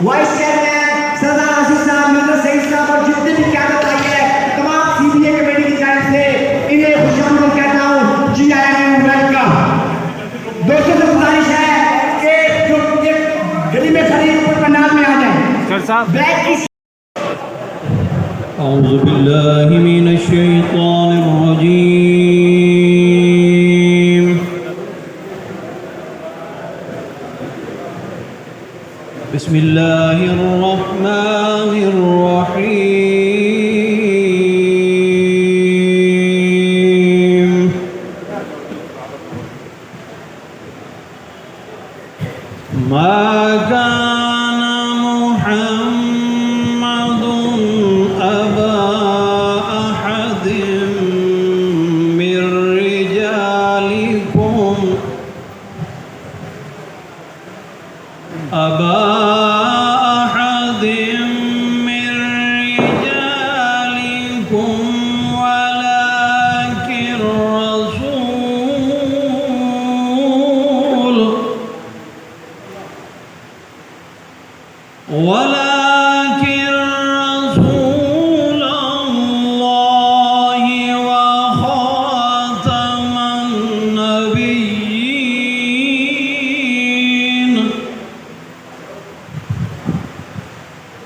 Vice chairman सरदार आसिफ साहब, मिर्जा सईद साहब और जितने भी क्यादत आई है, तमाम सीबीए कमेटी की तरफ से इन्हें खुशामदीद कहता हूँ। जी आई एम वेलकम। दोस्तों से गुजारिश है कि जो ये गली में खड़ी ऊपर पंडाल में आ जाए। सर साहब ब्लैक की औज़ु बिल्लाहि मिनश शैतानिर रजीम। बिस्मिल्लाहिर रहमानिर रहीम। मा काना मुहम्मदुन अबा अहदिम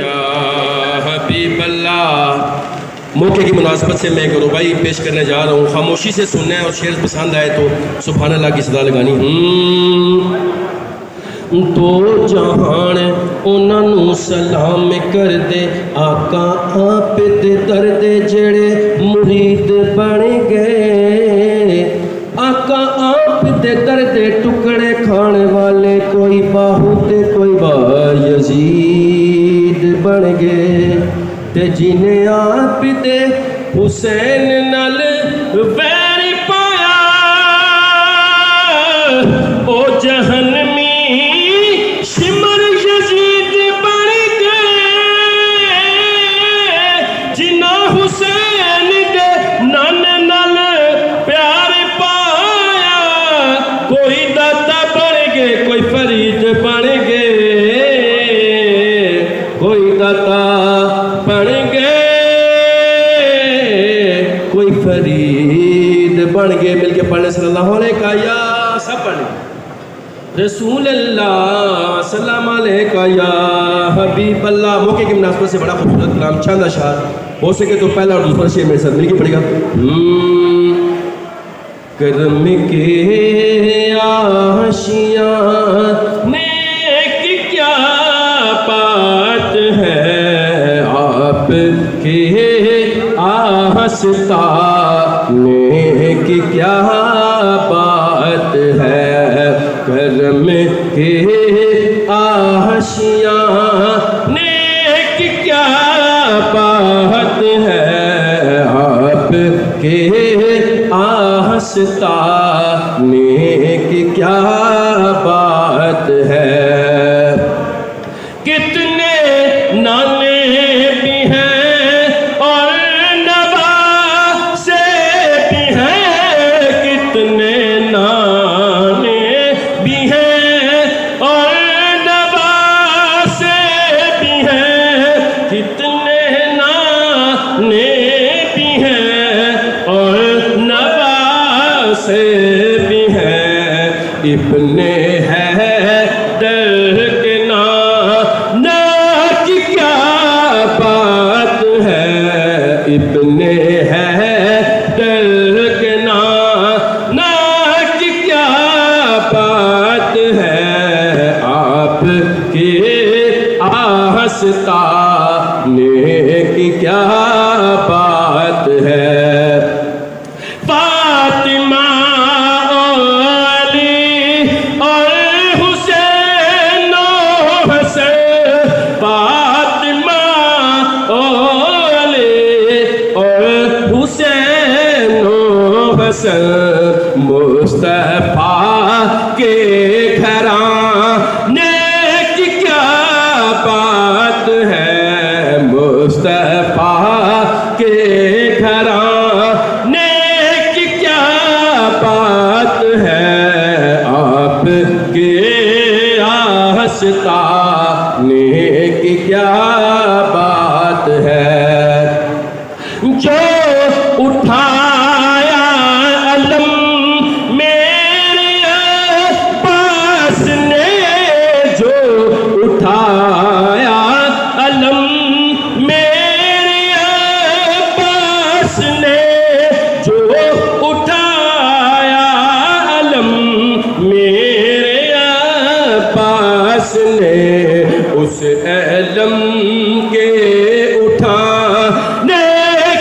या हबीब अल्लाह। मौके की मुनासबत से मैं एक रुबाई पेश करने जा रहा हूँ। खामोशी से सुनना है और शेर पसंद आए तो सुभान अल्लाह की सदा लगानी। तो जहान उन्होंने सलाम कर दे आका आप दे दर्द जेड़े मुरीद बन गए। आका आप दे दर्द टुकड़े खाने वाले कोई बाहू ते कोई बायजीद बन गए। ते जिन्हें आप दे हुसैन नल वैर पाया ओ जहन्नमी शिमर यजीद बन गए। जिन्ना हुसैन दे नन नल प्यार पाया कोई दाता बन गए कोई फरीद बन गए। कोई दाता बन गए कोई फरीद बन गए। मिलके पढ़ने सल्लल्लाहु अलैहि या सब पढ़े रसूल अल्लाह सल्लम अलैका या हबीब अल्लाह। मौके की मुनासबत से बड़ा खूबसूरत कलाम चंद अशआर हो सके तो पहला और दूसरा शेर मेरे साथ मिलके पढ़ेगा। करम के आशियाँ नेक क्या बात है आप के आस्ता नेक क्या बात है। करम के आशियाँ नेक क्या बात है आप के आस्ता नेक क्या बात है। कितने नाने भी हैं और नवासे भी हैं। कितने नाने भी हैं और नवासे भी हैं। कितने नाने भी हैं और नवासे भी हैं। इब्ने है दर के ना की क्या बात है। इब्ने है दर के ना की क्या बात है। आप के आस्ता नेक क्या बात है। फातिमा और अली और हुसैन फातिमा और अली और हुसैन हसन मुस्तफा के घराने की क्या बात है। मुस्तफा के घराने की क्या बात है। आप के आस्ता नेक क्या बात है। जो उठाया अलम मेरे पास ने जो उठाया अलम मेरे पास ने जो उठाया अलम मेरे पास ने उस एलम के उठाने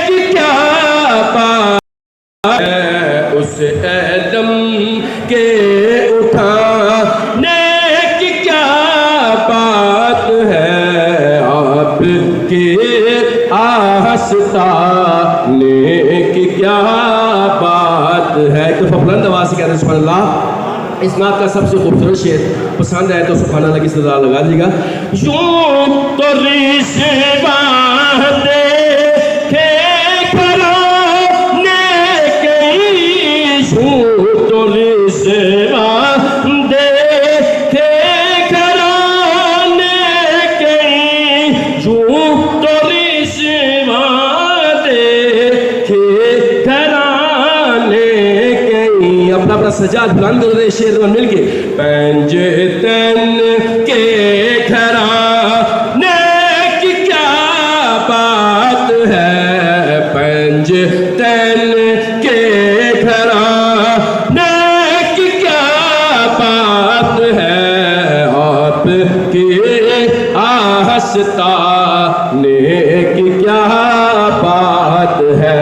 की क्या बात है, उस एलम के उठाने की क्या बात है, आपके आस्ताने की क्या बात है। तो बुलंद आवाज़ से कहते हैं सुभान अल्लाह। इस नात का सबसे खूबसूरत शेर पसंद है तो सुभान अल्लाह की सदा लगा दीजिएगा। यूं तो रिश्वा देखे घराने कई, यूं तो रिश्वा देखे घराने कई, यूं तो रिश्वा देखे घराने कई। अपना अपना सजाद बुलंद कर दे शेर में मिल के। पंज तन के घराने की क्या बात है, पंज तन के घराने की क्या बात है, आपके आस्ताने की क्या बात है।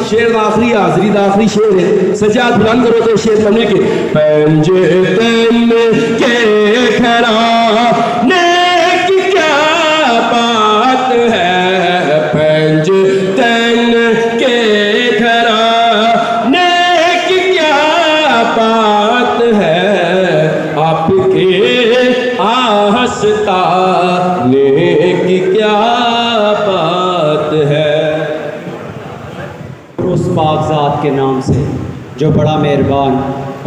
शेर आखिरी हाजरी का आखिरी शेर है, सजाद बुलंद करो तो शेर बनने के। पंज तन के घराने की क्या बात है, पंज तन के घराने की क्या बात है, आपके आस्ताने की क्या बात है। उस पाकज़ात के नाम से जो बड़ा मेहरबान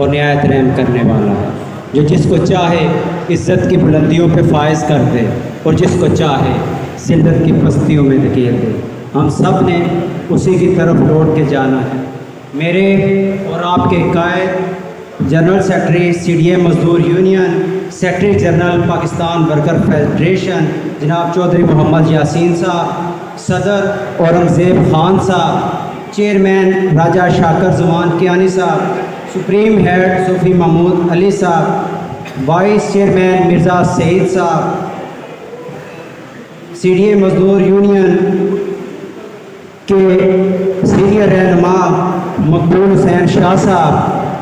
और निहायत रहम करने वाला है, जो जिसको चाहे इज़्ज़त की बुलंदियों पे फायज़ कर दे और जिसको चाहे ज़िल्लत की पस्तियों में धकेल दे। हम सब ने उसी की तरफ लौट के जाना है। मेरे और आपके कायद जनरल सेक्रेटरी CDA मज़दूर union, secretary general Pakistan worker federation जनाब चौधरी मोहम्मद यासीन साहब, सदर औरंगज़ेब खान साहब, चेयरमैन राजा शाकर ज़ुमान कियानी साहब, सुप्रीम हेड सूफ़ी महमूद अली साहब, वाइस चेयरमैन मिर्ज़ा सईद साहब, CDA मज़दूर यूनियन के सीनियर रहनुमा मकबूल हुसैन शाह साहब,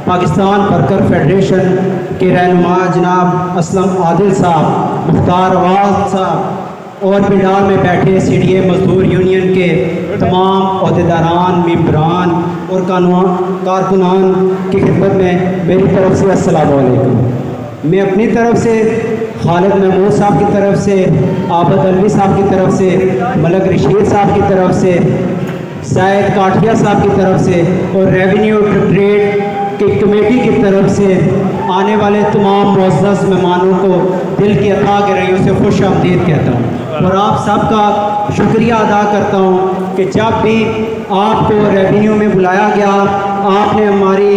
पाकिस्तान वर्कर फेडरेशन के रहनुमा जनाब असलम आदिल साहब, मुख्तार अवाज साहब और पिंडाल में बैठे CDA मज़दूर यूनियन के तमाम अहदेदारान, मेंबरान और कारकुनान की खिदमत में मेरी तरफ से अस्सलामु अलैकुम। मैं अपनी तरफ से, खालिद महमूद साहब की तरफ से, आबद अलवी साहब की तरफ से, मलक रशीद साहब की तरफ से, सैयद काठिया साहब की तरफ से और रेवेन्यू ट्रेड की कमेटी की तरफ से आने वाले तमाम मुअज़्ज़ज़ मेहमानों को दिल की अता गहराइयों से खुश आमदीद कहता हूँ और आप सबका शुक्रिया अदा करता हूँ कि जब भी आपको रेवेन्यू में बुलाया गया आपने हमारी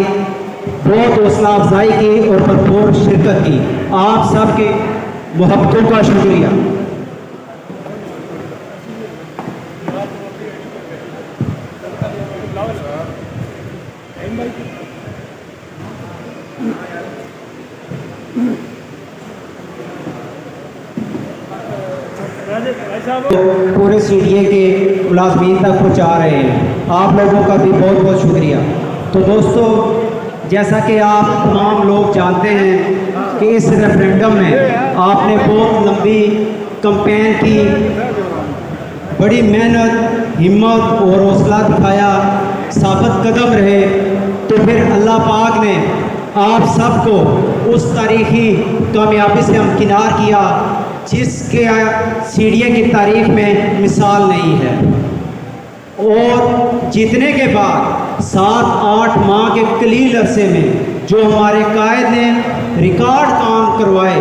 बहुत हौसला अफजाई की और भरपूर शिरकत की। आप सबके मोहब्बतों का शुक्रिया। पूरे CDA के मुलाजमीन तक पहुँचा रहे हैं, आप लोगों का भी बहुत बहुत शुक्रिया। तो दोस्तों, जैसा कि आप तमाम लोग जानते हैं कि इस रेफरेंडम में आपने बहुत लंबी कैंपेन की, बड़ी मेहनत, हिम्मत और हौसला दिखाया, साबित कदम रहे, तो फिर अल्लाह पाक ने आप सबको उस तारीख़ी कामयाबी से हमकिनार किया जिसके CDA की तारीख में मिसाल नहीं है। और जीतने के बाद 7-8 माह के कलील अरसे में जो हमारे कायद ने रिकॉर्ड काम करवाए,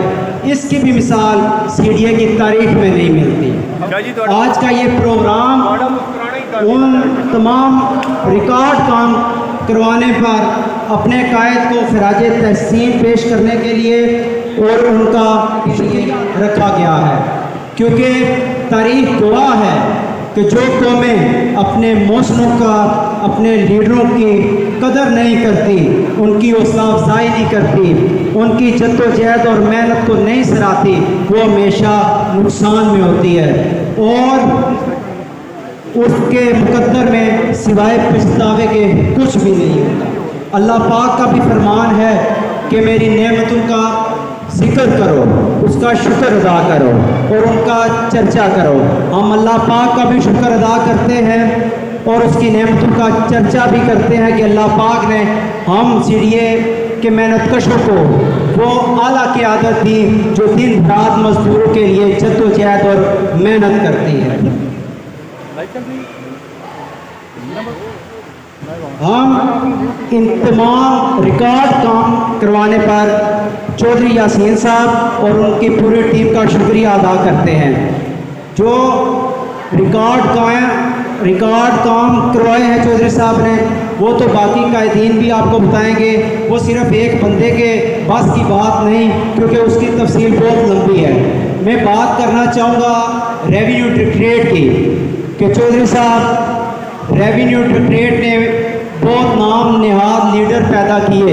इसकी भी मिसाल CDA की तारीख में नहीं मिलती। आज का ये प्रोग्राम उन तमाम रिकॉर्ड काम करवाने पर अपने कायद को खराज तहसीन पेश करने के लिए और उनका शुक्रिया रखा गया है, क्योंकि तारीख गवाह है कि जो कौमें अपने मौसमों का, अपने लीडरों की कदर नहीं करती, उनकी हौसला अफजाई नहीं करती, उनकी जद्दोजहद और मेहनत को नहीं सराहती, वो हमेशा नुकसान में होती है और उसके मुकद्दर में सिवाय पछतावे के कुछ भी नहीं होता। अल्लाह पाक का भी फरमान है कि मेरी नेमतों का जिक्र करो, उसका शुक्र अदा करो और उनका चर्चा करो। हम अल्लाह पाक का भी शुक्र अदा करते हैं और उसकी नेमतों का चर्चा भी करते हैं कि अल्लाह पाक ने हम सीढ़िए के मेहनत कशों को वो आला की आदत दी जो दिन रात मजदूरों के लिए जद्दोजहद और मेहनत करती है। हम इन तमाम रिकॉर्ड काम करवाने पर चौधरी यासीन साहब और उनकी पूरी टीम का शुक्रिया अदा करते हैं जो रिकॉर्ड काम करवाए हैं चौधरी साहब ने। वो तो बाकी कायदीन भी आपको बताएंगे, वो सिर्फ एक बंदे के बस की बात नहीं, क्योंकि उसकी तफसील बहुत लंबी है। मैं बात करना चाहूँगा रेवेन्यू डायरेक्टरेट की कि चौधरी साहब रेवेन्यू डायरेक्टरेट ने बहुत नाम निहाद लीडर पैदा किए,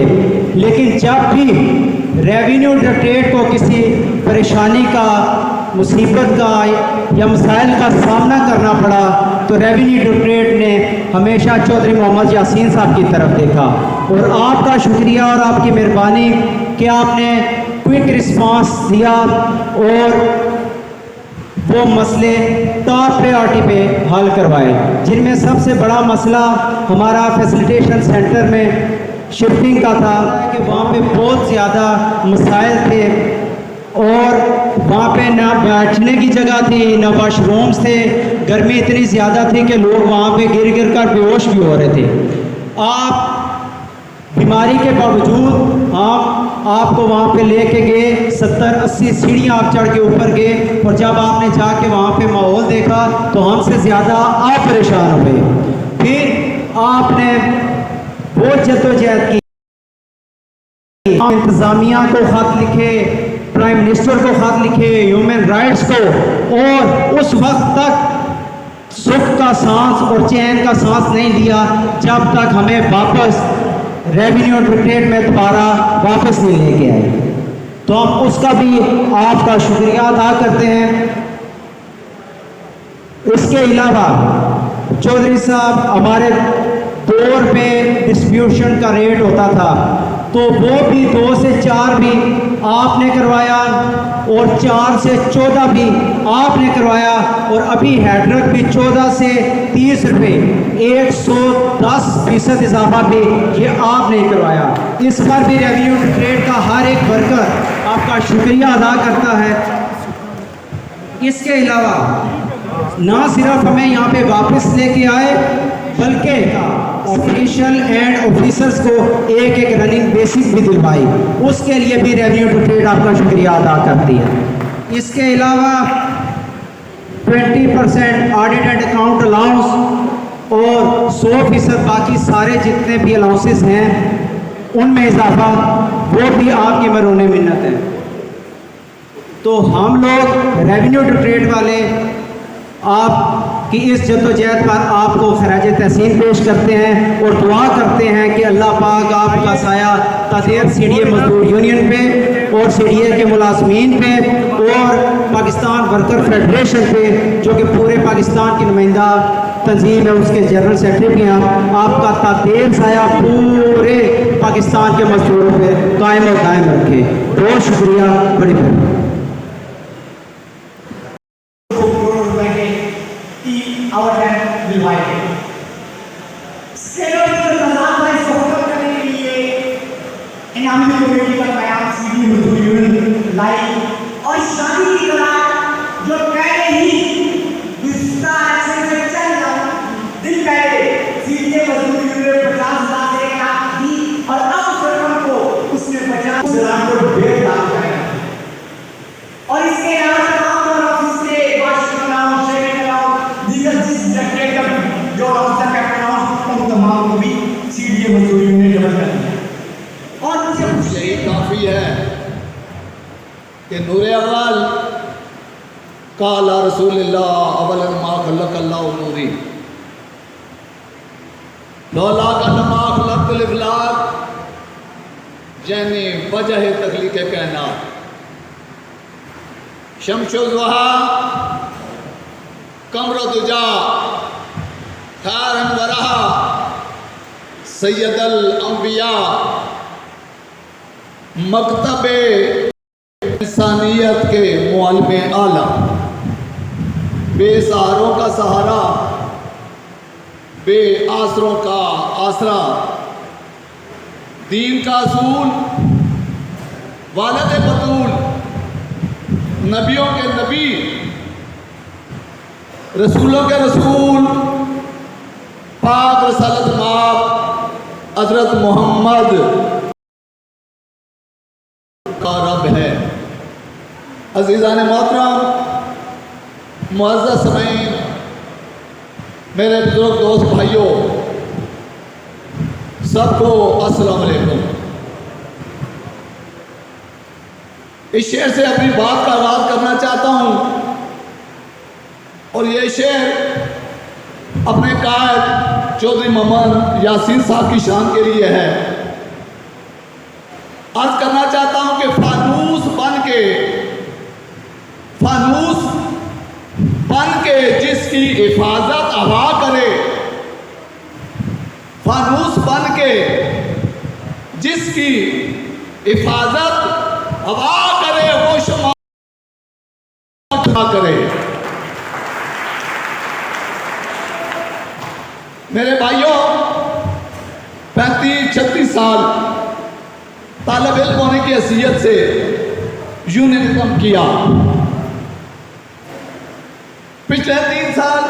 लेकिन जब भी रेवेन्यू डायरेक्टरेट को किसी परेशानी का, मुसीबत का या मसाइल का सामना करना पड़ा तो रेवेन्यू डायरेक्टरेट ने हमेशा चौधरी मोहम्मद यासीन साहब की तरफ देखा। और आपका शुक्रिया और आपकी मेहरबानी कि आपने क्विक रिस्पांस दिया और वो मसले टॉप प्रायोरिटी पे हल करवाए, जिनमें सबसे बड़ा मसला हमारा फैसिलिटेशन सेंटर में शिफ्टिंग का था कि वहाँ पे बहुत ज़्यादा मसाइल थे और वहाँ पे ना बैठने की जगह थी, ना वाशरूम्स थे, गर्मी इतनी ज़्यादा थी कि लोग वहाँ पे गिर गिर कर बेहोश भी हो रहे थे। आप बीमारी के बावजूद हम आपको वहाँ पे लेके गए, 70-80 सीढ़ियाँ आप चढ़ के ऊपर गए और जब आपने जाके वहाँ पे माहौल देखा तो हमसे ज़्यादा आप परेशान हो गए। फिर आपने बहुत जद्दोजहद की, इंतज़ामिया को ख़त लिखे, प्राइम मिनिस्टर को ख़त लिखे, ह्यूमन राइट्स को, और उस वक्त तक सुख का सांस और चैन का सांस नहीं लिया जब तक हमें वापस रेवेन्यू डायरेक्टरेट में दोबारा वापस नहीं लेके आए। तो हम उसका भी आपका शुक्रिया अदा करते हैं। इसके अलावा चौधरी साहब हमारे 2 रुपये डिस्ट्रीब्यूशन का रेट होता था, तो वो भी 2 से 4 भी आपने करवाया और 4 से 14 भी आपने करवाया और अभी हैड्रक भी 14 से 30 रुपये 110% इजाफा भी ये आपने करवाया। इस पर भी रेवेन्यू डायरेक्टरेट का हर एक वर्कर आपका शुक्रिया अदा करता है। इसके अलावा ना सिर्फ हमें यहाँ पे वापस लेके आए बल्कि ऑफिशियल एंड ऑफिसर्स को एक रनिंग बेसिक भी दिलवाई, उसके लिए भी रेवेन्यू डायरेक्टरेट आपका शुक्रिया अदा करती है। इसके अलावा 20% ऑडिट एंड अकाउंट अलाउंस और 100% बाकी सारे जितने भी अलाउंसेस हैं उनमें इजाफा, वो भी आपकी मरूने मिन्नत है। तो हम लोग रेवेन्यू डायरेक्टरेट वाले आपकी इस जद्दोजहद पर आपको खराज तहसीन पेश करते हैं और दुआ करते हैं कि अल्लाह पाक आपका साया तादेर सीडीए मजदूर यूनियन पे और सीडीए के मुलाजमीन पे और पाकिस्तान वर्कर फेडरेशन पे, जो कि पूरे पाकिस्तान की नुमाइंदा तंजीम है, उसके जनरल सेक्रेटरी भी हैं, आपका तादेर साया पूरे पाकिस्तान के मजदूरों पे कायम और दायम रखे। बहुत शुक्रिया, बड़ी मेहरबानी। इनामी कमेटी का बयान सीधी मजदूर लाई और शादी की तरह जो पहले ही विस्तार से चल रहा दिन पहले सीधे मजदूर यूनियन 50,000 से 1 लाख दी और अब उस रकम को उसने 50,000 को 1.5 लाख कराया। और इसके अलावा तमाम ऑफिस से वाशिंग कराओ, शेविंग कराओ, दीगर जिस काला रसूलुल्लाह अवलन मा खलक़ल्लाहु नूरी लौला का नमा खलक़ल इफ़लाक यानी वजह तख्लीक़ कायनात शम्सुल ज़ुहा कमर दुजा खारन वरहा सैयदल अंबिया मकतबे इंसानियत के मुअल्लिमे आला बेसहारों का सहारा बे आसरों का आसरा दीन का असूल वालद बतूल नबियों के नबी रसूलों के रसूल पाक रसालत माप हज़रत मोहम्मद का रब है। अज़ीज़ान मोहतरम मुअज़्ज़ज़ समीईन मेरे बुजुर्ग दोस्त भाइयों सबको अस्सलाम वालेकुम। इस शेर से अपनी बात का आगाज़ करना चाहता हूँ और ये शेर अपने कायद चौधरी मोहम्मद यासीन साहब की शान के लिए है। अर्ज करना चाहता हूँ कि फानूस बन के जिसकी हिफाजत हवा करे, फानूस बन के जिसकी हिफाजत हवा करे वो शमा करे। मेरे भाइयों 35-36 साल तालिब इल्म होने की हैसियत से यूनियनिज्म किया। पिछले 3 साल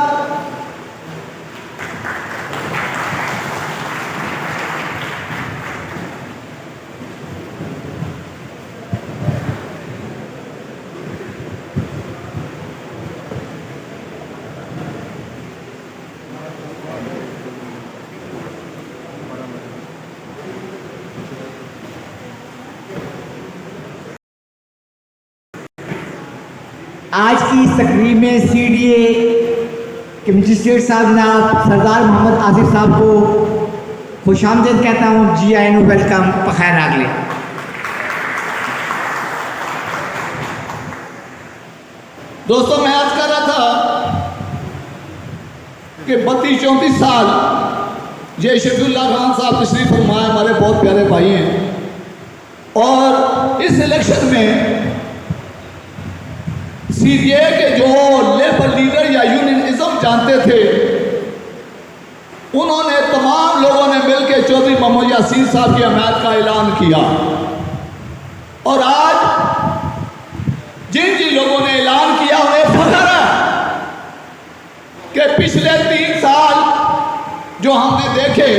आज की इस तकरीब में CDA के मजिस्ट्रेट साहब जनाब सरदार मोहम्मद आसिफ साहब को खुशामदीद कहता हूँ। GINU वेलकम बखैर आगले। दोस्तों मैं आज कर रहा था कि 32-34 साल ये शफीउल्लाह खान साहब तशरीफ फरमाए, हमारे बहुत प्यारे भाई हैं। और इस इलेक्शन में CDA के जो लेबर लीडर या यूनियनिज्म जानते थे उन्होंने तमाम लोगों ने मिलकर चौधरी मोहम्मद यासीन साहब की हमायत का ऐलान किया। और आज जिन जिन लोगों ने ऐलान किया उन्हें फख्र है कि पिछले 3 साल जो हमने देखे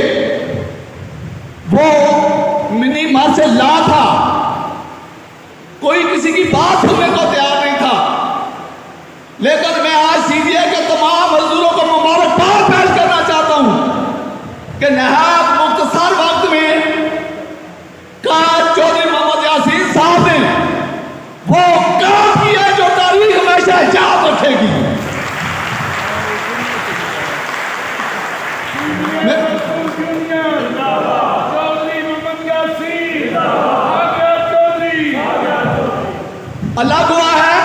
वो मिनी मार्शल लॉ था, कोई किसी की बात सुनने को तैयार नहीं था। लेकिन मैं आज CDA के तमाम मजदूरों को मुबारकबाद पेश करना चाहता हूं कि नहायत मुख्तसर वक्त में चौधरी मोहम्मद यासीन साहब ने वो काम किया जो तारीख हमेशा याद रखेगी। अल्लाह दुआ है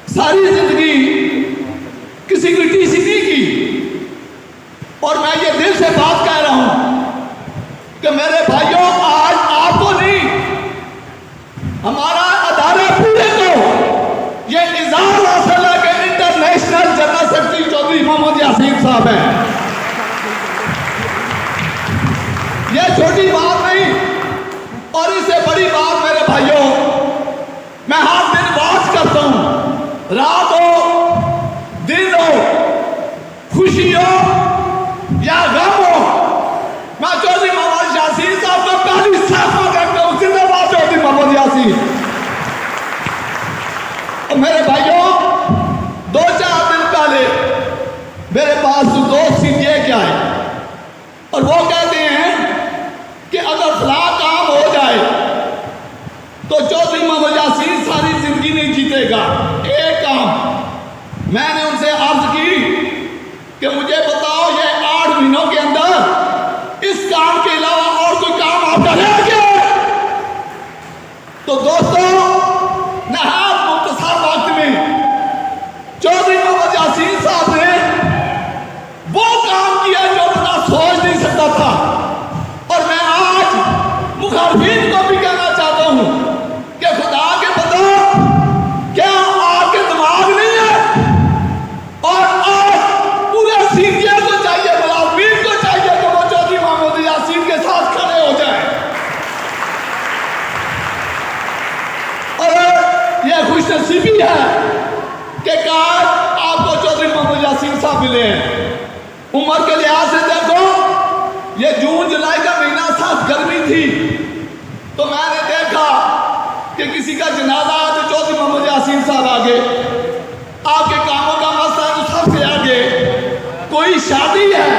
सारी जिंदगी किसी की टीसी नहीं की। और मैं ये दिल से बात कह रहा हूं कि मेरे भाइयों आज आपको नहीं हमारा अदारे पूरे को ये इज़ार हासिल है कि international general secretary Chaudhary Mohammad Yasin साहब हैं। ये छोटी बात नहीं और इससे बड़ी बात मेरे भाइयों, मैं हर दिन बात करता हूं, रात हो दिन हो खुशी हो या गम हो, मैं चौधरी मोहम्मद यासीन साहब का पहली साफा करता हूं। जिंदाबाद चौधरी मोहम्मद यासीन। और मेरे भाइयों 2-4 दिन पहले मेरे पास दोस्त CDA के आए और वो कहते हैं कि अगर तो दोस्तों, नहायत मुख्तसर वक्त में चौधरी मोहम्मद यासीन साहब ने वो काम किया जो बंदा सोच नहीं सकता था। और मैं आज मुखालिफिन को भी कहना चाहता हूं कि खुदा के बंदो, क्या आपके दिमाग नहीं है? और आज पूरे सीनियर को चाहिए, मुखालिफिन को चाहिए कि वो चौधरी मोहम्मद यासीन के साथ खड़े हो जाए। और यह खुशनसीबी है कि काश आपको चौधरी मोहम्मद यासीन साहब मिले हैं। उम्र के लिहाज से देखो, ये जून जुलाई का महीना था, गर्मी थी, तो मैंने देखा कि किसी का जनाजा है तो चौधरी मोहम्मद यासीन साहब आगे, आपके कामों का मसला है तो सबसे आगे। कोई शादी है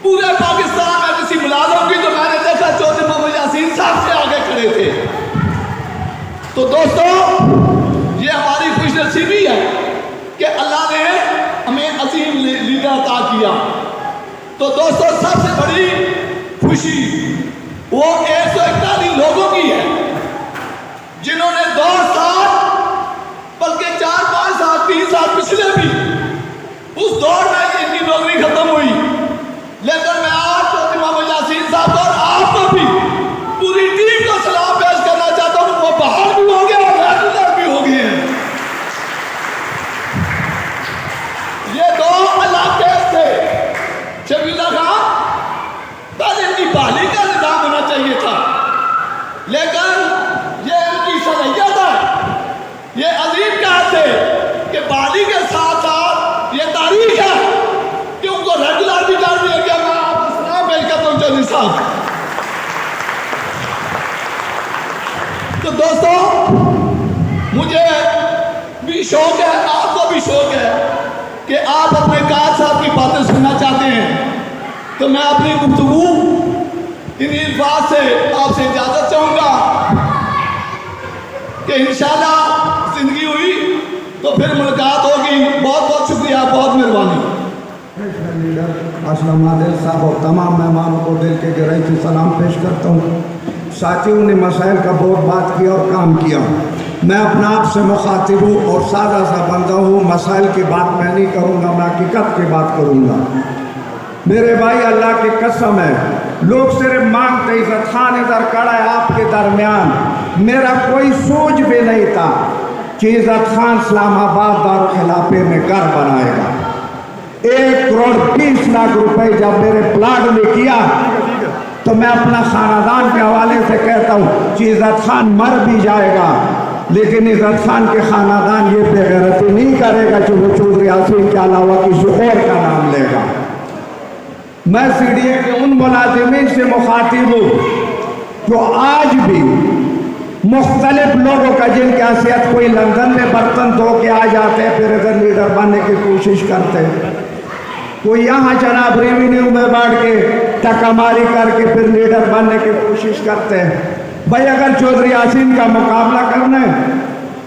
पूरे पाकिस्तान में किसी मुलाजिम की, तो मैंने देखा चौधरी मोहम्मद यासीन साहब से आगे खड़े थे। तो दोस्तों, ये हमारी खुशनसीबी है कि अल्लाह ने हमें अजीम लीडर अता किया। तो दोस्तों, सबसे बड़ी खुशी वो 141 लोगों की है जिन्होंने 2 साल बल्कि 4-5 साल 3 साल पिछले भी उस दौर में इनकी नौकरी खत्म हुई। लेकिन मैं आज चौधरी मोहम्मद यासीन साहब और आपको भी पूरी टीम को सलाम पेश करना चाहता हूँ। वो बाहर भी हो गए और रेगुलर भी हो गए हैं। ये 2 अलग केस थे। शबीला खान, पहले इनकी बहाली का निजाम होना चाहिए था, लेकिन ये इनकी सलाहियत है। ये अजीम कहते कि बहाली के साथ साथ ये तारीख है कि उनको रेगुलर भी कर दिया गया। मैं आपको सलाम पेश करता हूँ चौधरी साहब। तो दोस्तों, मुझे भी शौक है, आपको भी शौक है कि आप अपने काज साहब की बातें सुनना चाहते हैं, तो मैं अपनी गुफ्तगू इन अल्फाज से आपसे इजाज़त चाहूँगा कि इंशाअल्लाह ज़िंदगी हुई तो फिर मुलाकात होगी। बहुत बहुत शुक्रिया, बहुत मेहरबानी। लीडर असलम आदिल साहब और तमाम मेहमानों को दिल के गहराई से सलाम पेश करता हूँ। साथियों ने मसाइल का बहुत बात किया और काम किया। मैं अपना आप से मुखातिब हूँ और सादा सा बंदा हूँ। मसाइल की बात मैं नहीं करूँगा, मैं हकीकत की बात करूँगा। मेरे भाई, अल्लाह की कसम है, लोग सिर्फ मांगते इज़्ज़त खान इधर खड़ा है आपके दरमियान। मेरा कोई सोच भी नहीं था कि इज़्ज़त खान इस्लामाबाद दारुल-खिलाफे में घर बनाएगा। 1 करोड़ 20 लाख रुपए जब मेरे प्लाट में किया तो मैं अपना खानदान के हवाले से कहता हूँ कि इज़्ज़त खान मर भी जाएगा, लेकिन इज़्ज़त खान के खानदान ये बेगैरती नहीं करेगा कि वो चौधरी यासीन के अलावा किसी और का नाम लेगा। मैं CDA के उन मुलाजिमीन से मुखातिब हूँ जो आज भी मुख्तलिफ लोगों का, जिनकी हैसियत कोई लंदन में बर्तन धो के आ जाते हैं फिर अगर लीडर बनने की कोशिश करते हैं, कोई यहाँ जनाब रेवेन्यू में बैठ के टकामारी करके फिर लीडर बनने की कोशिश करते हैं। भाई, अगर चौधरी यासीन का मुकाबला करना है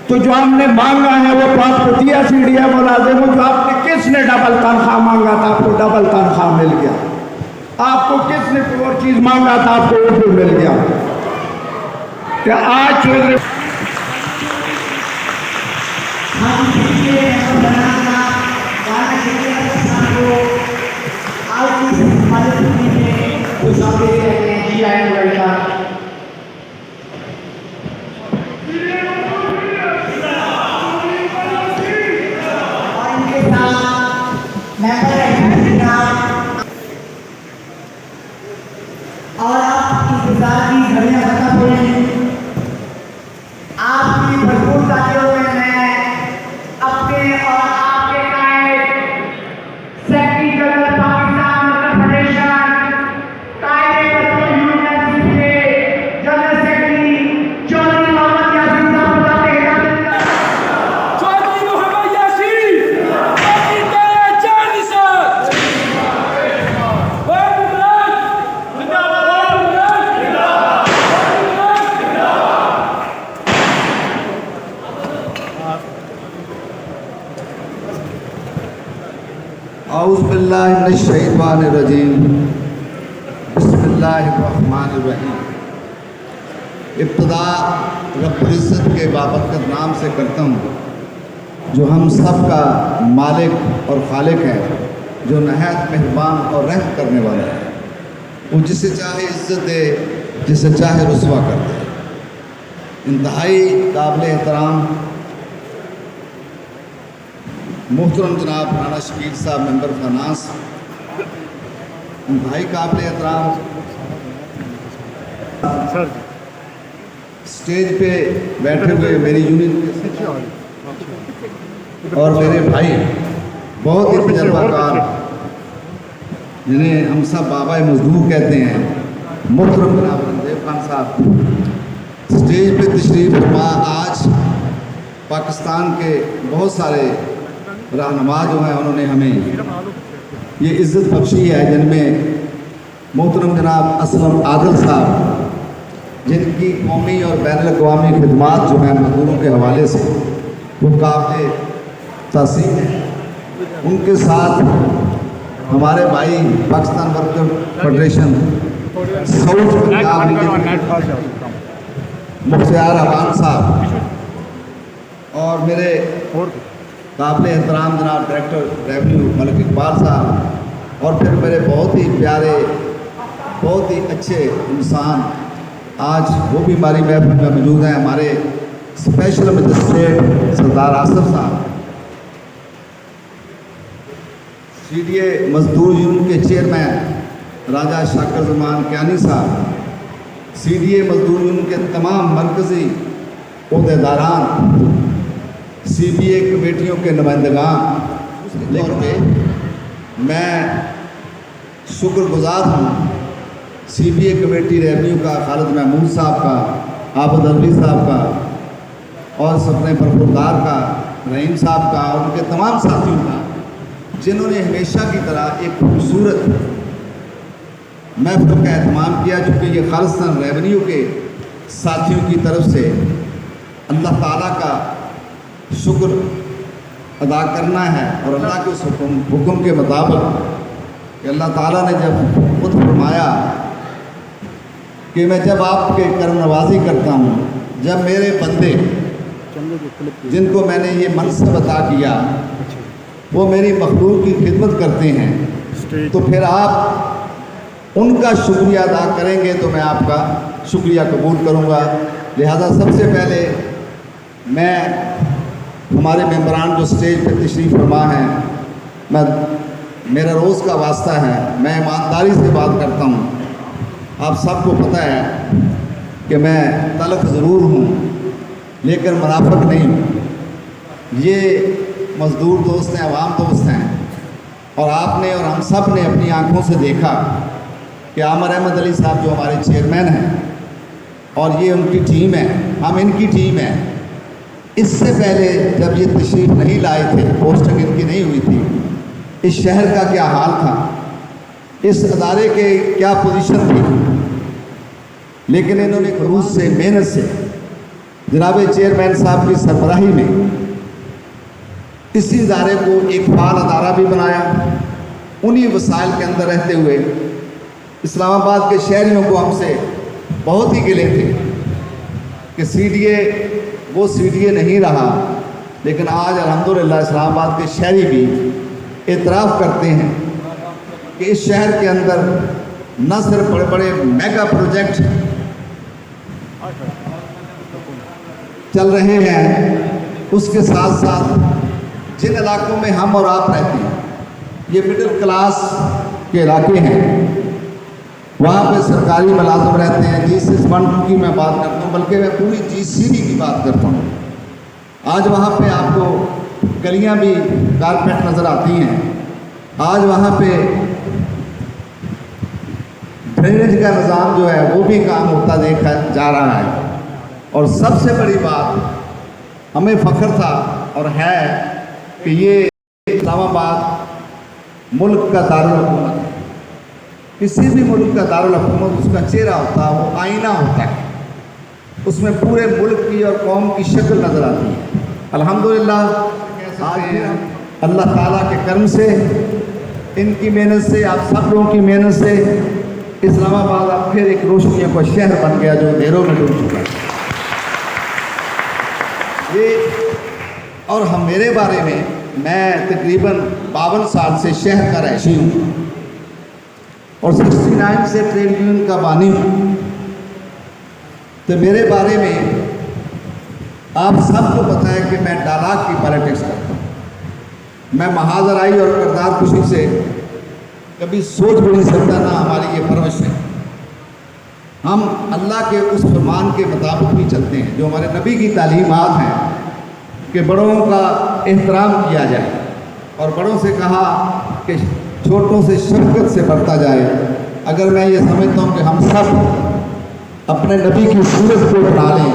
तो जो हमने मांगा है वो तो आपको दिया। CDA मुलाजिम, जो आपने किसने डबल तनख्वाह मांगा था आपको डबल तनख्वाह मिल गया। आपको किसने कोई और चीज़ मांगा था आपको वो भी मिल गया। तो आज चौधरी और आप इंतजार की घड़ियां खत्म हुई। आपकी भरपूर तालियों में मैं अपने और आपके कायद सेक्रेटरी जनरल पाकिस्तान फेडरेशन कायदे पत्र यूनिवर्सिटी के जनरल सेक्रेटरी चौधरी मोहम्मद यासीन साहब का चौधरी मोहम्मद यासीन बाकी तेरे जान निसार औज़ु बिल्लाहि मिनश शैतानिर रजीम, बिस्मिल्लाहिर रहमानिर रहीम। इब्तदा रब्बुल इज़्ज़त के बाबरकत नाम से करता हूँ, जो हम सब का मालिक और खालिक है, जो नहायत मेहरबान और रहम करने वाला है। वो जिसे चाहे इज़्ज़त दे, जिसे चाहे रुसवा कर दे। इंतहाई काबिल एहतराम मोहतरम जनाब राना शकील साहब मेंबर फाइनेंस, इंतहाई काबिल एहतराम स्टेज पे बैठे हुए मेरी यूनियन के और मेरे भाई बहुत ही तजर्बाकार, जिन्हें हम सब बाबा मजदूर कहते हैं, मोहतरम जनाब रंजीब खान साहब स्टेज पे तशरीफ फरमा। आज पाकिस्तान के बहुत सारे रहनुमा जो हैं उन्होंने हमें ये इज़्ज़त बख्शी है, जिनमें मोहतरम जनाब असलम आदिल साहब, जिनकी कौमी और बैनुल-अक़वामी खिदमात जो हैं मजदूरों के हवाले से वो काबिल तासीम है। उनके साथ हमारे भाई Pakistan worker federation south Punjab region Mukhtiar Awan साहब और मेरे काबिल एहतराम जनाब डायरेक्टर रेवेन्यू मलिक इकबाल साहब और फिर मेरे बहुत ही प्यारे, बहुत ही अच्छे इंसान, आज वो भी हमारी महफिल में मौजूद हैं, हमारे स्पेशल मजिस्ट्रेट सरदार आसिफ साहब, CDA मजदूर यूनियन के चेयरमैन राजा शाकर ज़मान कियानी साहब, CDA मजदूर यूनियन के तमाम मरकज़ी ओहदेदारान, CBA कमेटियों के नुमाइंदगान। लेकिन मैं शुक्रगुजार हूँ CBA कमेटी रेवेन्यू का खालिद महमूद साहब का, आबद अली साहब का और सपने परफुरदार का, रहीम साहब का और उनके तमाम साथियों का, जिन्होंने हमेशा की तरह एक खूबसूरत महफिल का एहतमाम किया। चूँकि ये खालिस्तान रेवेन्यू के साथियों की तरफ से अल्लाह ताला का शुक्र अदा करना है और अल्लाह के उस हुक्म के मुताबिक कि अल्लाह ताला ने जब खुद फरमाया कि मैं जब आपके कर्म नवाजी करता हूँ, जब मेरे बंदे जिनको मैंने ये मनसब अता किया वो मेरी मखलूक की खिदमत करते हैं, तो फिर आप उनका शुक्रिया अदा करेंगे तो मैं आपका शुक्रिया कबूल करूँगा। लिहाजा सबसे पहले मैं हमारे मेंबरान जो स्टेज पर तशरीफ़ फरमा हैं, मैं मेरा रोज़ का वास्ता है, मैं ईमानदारी से बात करता हूँ। आप सबको पता है कि मैं तलख ज़रूर हूँ लेकिन मुनाफिक नहीं हूँ। ये मज़दूर दोस्त हैं, अवाम दोस्त हैं, और आपने और हम सब ने अपनी आँखों से देखा कि आमिर अहमद अली साहब जो हमारे चेयरमैन हैं और ये उनकी टीम है, हम इनकी टीम है। इससे पहले जब ये तशरीफ़ नहीं लाए थे, पोस्टिंग इनकी नहीं हुई थी, इस शहर का क्या हाल था, इस अदारे के क्या पोजीशन थी, लेकिन इन्होंने खरूज से, मेहनत से जनाब चेयरमैन साहब की सरबराही में इसी इदारे को एक फाल अदारा भी बनाया। उन्हीं वसाइल के अंदर रहते हुए इस्लामाबाद के शहरियों को हमसे बहुत ही गिले थे कि CDA वो CDA नहीं रहा, लेकिन आज अल्हम्दुलिल्लाह इस्लामाबाद के शहरी भी एतराफ़ करते हैं कि इस शहर के अंदर न सिर्फ बड़े बड़े मेगा प्रोजेक्ट चल रहे हैं, उसके साथ साथ जिन इलाकों में हम और आप रहते हैं, ये मिडिल क्लास के इलाके हैं, वहाँ पे सरकारी मुलाजिम रहते हैं। G6 फंड की मैं बात करता हूँ, बल्कि मैं पूरी GCD की बात करता हूँ। आज वहाँ पे आपको गलियाँ भी कारपेट नज़र आती हैं, आज वहाँ पे ड्रेनेज का निज़ाम जो है वो भी काम होता देखा जा रहा है। और सबसे बड़ी बात हमें फ़ख्र था और है कि ये इस्लामाबाद मुल्क का दारुल हुकूमत है। किसी भी मुल्क का दारुल हुकूमत उसका चेहरा होता है, वो आईना होता है, उसमें पूरे मुल्क की और कौम की शक्ल नज़र आती है। अल्हम्दुलिल्लाह आज अल्लाह ताला के कर्म से, इनकी मेहनत से, आप सब लोगों की मेहनत से इस्लामाबाद अब फिर एक रोशनियों का शहर बन गया जो अंधेरों में डूब चुका है। ये और हम मेरे बारे में, मैं तकरीबन 52 साल से शहर का रहशी हूँ और 69 से ट्रेड यूनियन का बानी हूँ। तो मेरे बारे में आप सबको पता है कि मैं डालाक की पॉलिटिक्स करता हूँ। मैं महाजराई और किरदार खुशी से कभी सोच भी नहीं सकता, ना हमारी ये परवरिश है। हम अल्लाह के उस फरमान के मुताबिक भी चलते हैं जो हमारे नबी की तालीमात हैं कि बड़ों का एहतराम किया जाए और बड़ों से कहा कि छोटों से शफकत से बढ़ता जाए। अगर मैं ये समझता हूँ कि हम सब अपने नबी की सूरत को बना लें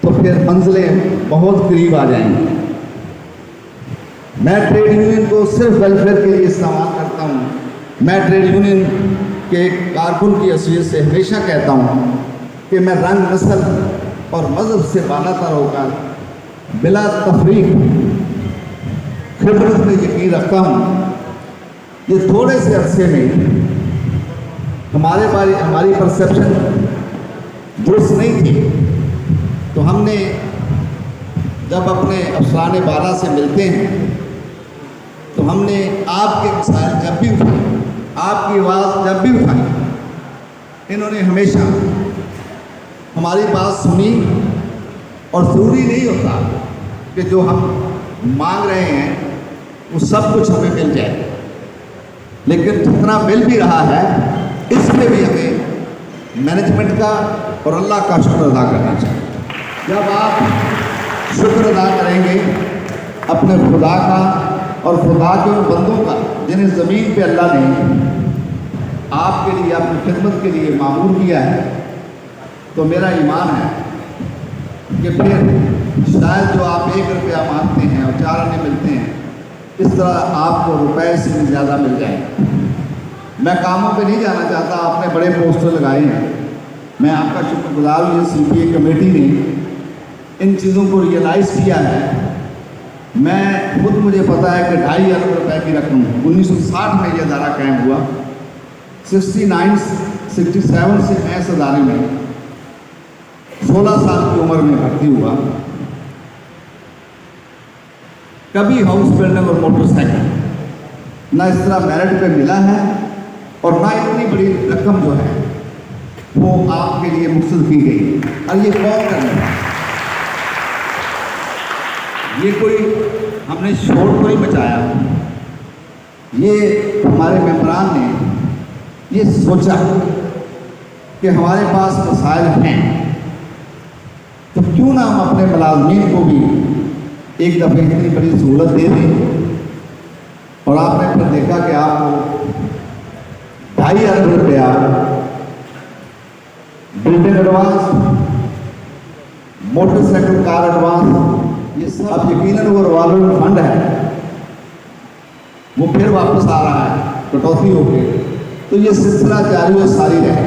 तो फिर मंजिलें बहुत करीब आ जाएंगी। मैं ट्रेड यूनियन को सिर्फ वेलफेयर के लिए इस्तेमाल करता हूँ। मैं ट्रेड यूनियन के कारकुन की हैसियत से हमेशा कहता हूँ कि मैं रंग, नस्ल और मज़हब से बालातर होकर बिला तफरीक खिदमत में यकीन रखता हूँ। ये थोड़े से अरसे में हमारी परसेप्शन दुरुस्त नहीं थी, तो हमने जब अपने अफसरान बाला से मिलते हैं तो हमने आपके मसाइल जब भी उठाए, आपकी आवाज़ जब भी उठाई, इन्होंने हमेशा हमारी बात सुनी। और ज़रूरी नहीं होता कि जो हम मांग रहे हैं वो सब कुछ हमें मिल जाए, लेकिन जितना मिल भी रहा है इसमें भी हमें मैनेजमेंट का और अल्लाह का शुक्र अदा करना चाहिए। जब आप शुक्र अदा करेंगे अपने खुदा का और खुदा के उन बंदों का जिन्हें ज़मीन पे अल्लाह ने आपके लिए, अपनी खिदमत के लिए मामूर किया है, तो मेरा ईमान है कि फिर शायद जो आप 1 रुपया मांगते हैं और 4 आने मिलते हैं, इस तरह आपको रुपए से भी ज़्यादा मिल जाए। मैं कामों पे नहीं जाना चाहता, आपने बड़े पोस्टर लगाए हैं, मैं आपका शुक्रगुजार हूँ। CPA कमेटी ने इन चीज़ों को रियलाइज़ किया है। मैं खुद, मुझे पता है कि 2.5 अरब रुपए की रकम 1960 में यह अदारा कायम हुआ। 67 से मैं इस अदारे में 16 साल की उम्र में भर्ती हुआ। कभी हाउस बिल्डिंग और मोटरसाइकिल ना इस तरह मेरिट पे मिला है और ना इतनी बड़ी रकम जो है वो आपके लिए मुख्तस की गई। और ये कौन करने वाला? ये कोई हमने शोर को नहीं मचाया, ये हमारे मेंबरान ने ये सोचा कि हमारे पास मसाइल हैं, तो क्यों ना हम अपने मुलाजमीन को भी एक दफ़े इतनी बड़ी सहूलत दे दें। और आपने फिर देखा कि आपको 2.5 अरब रुपया building advance, motorcycle car advance, ये सब अब यकीनन वो रिवॉल्विंग फंड है, वो फिर वापस आ रहा है कटौती होके। तो ये सिलसिला जारी और सारी रहे।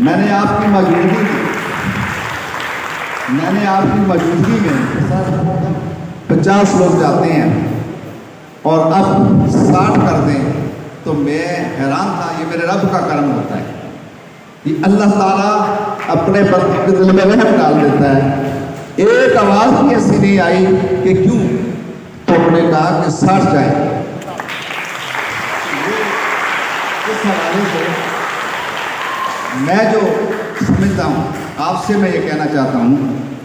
मैंने आपकी मौजूदगी में 50 लोग जाते हैं और अब 60 कर दें, तो मैं हैरान था। ये मेरे रब का करम होता है कि अल्लाह ताला अपने बंदों के दिल में रहम डाल देता है। एक आवाज़ भी ऐसी नहीं आई कि क्यों, तो उन्होंने कहा कि 60 जाए। इस हवाले से मैं जो समझता हूँ, आपसे मैं ये कहना चाहता हूँ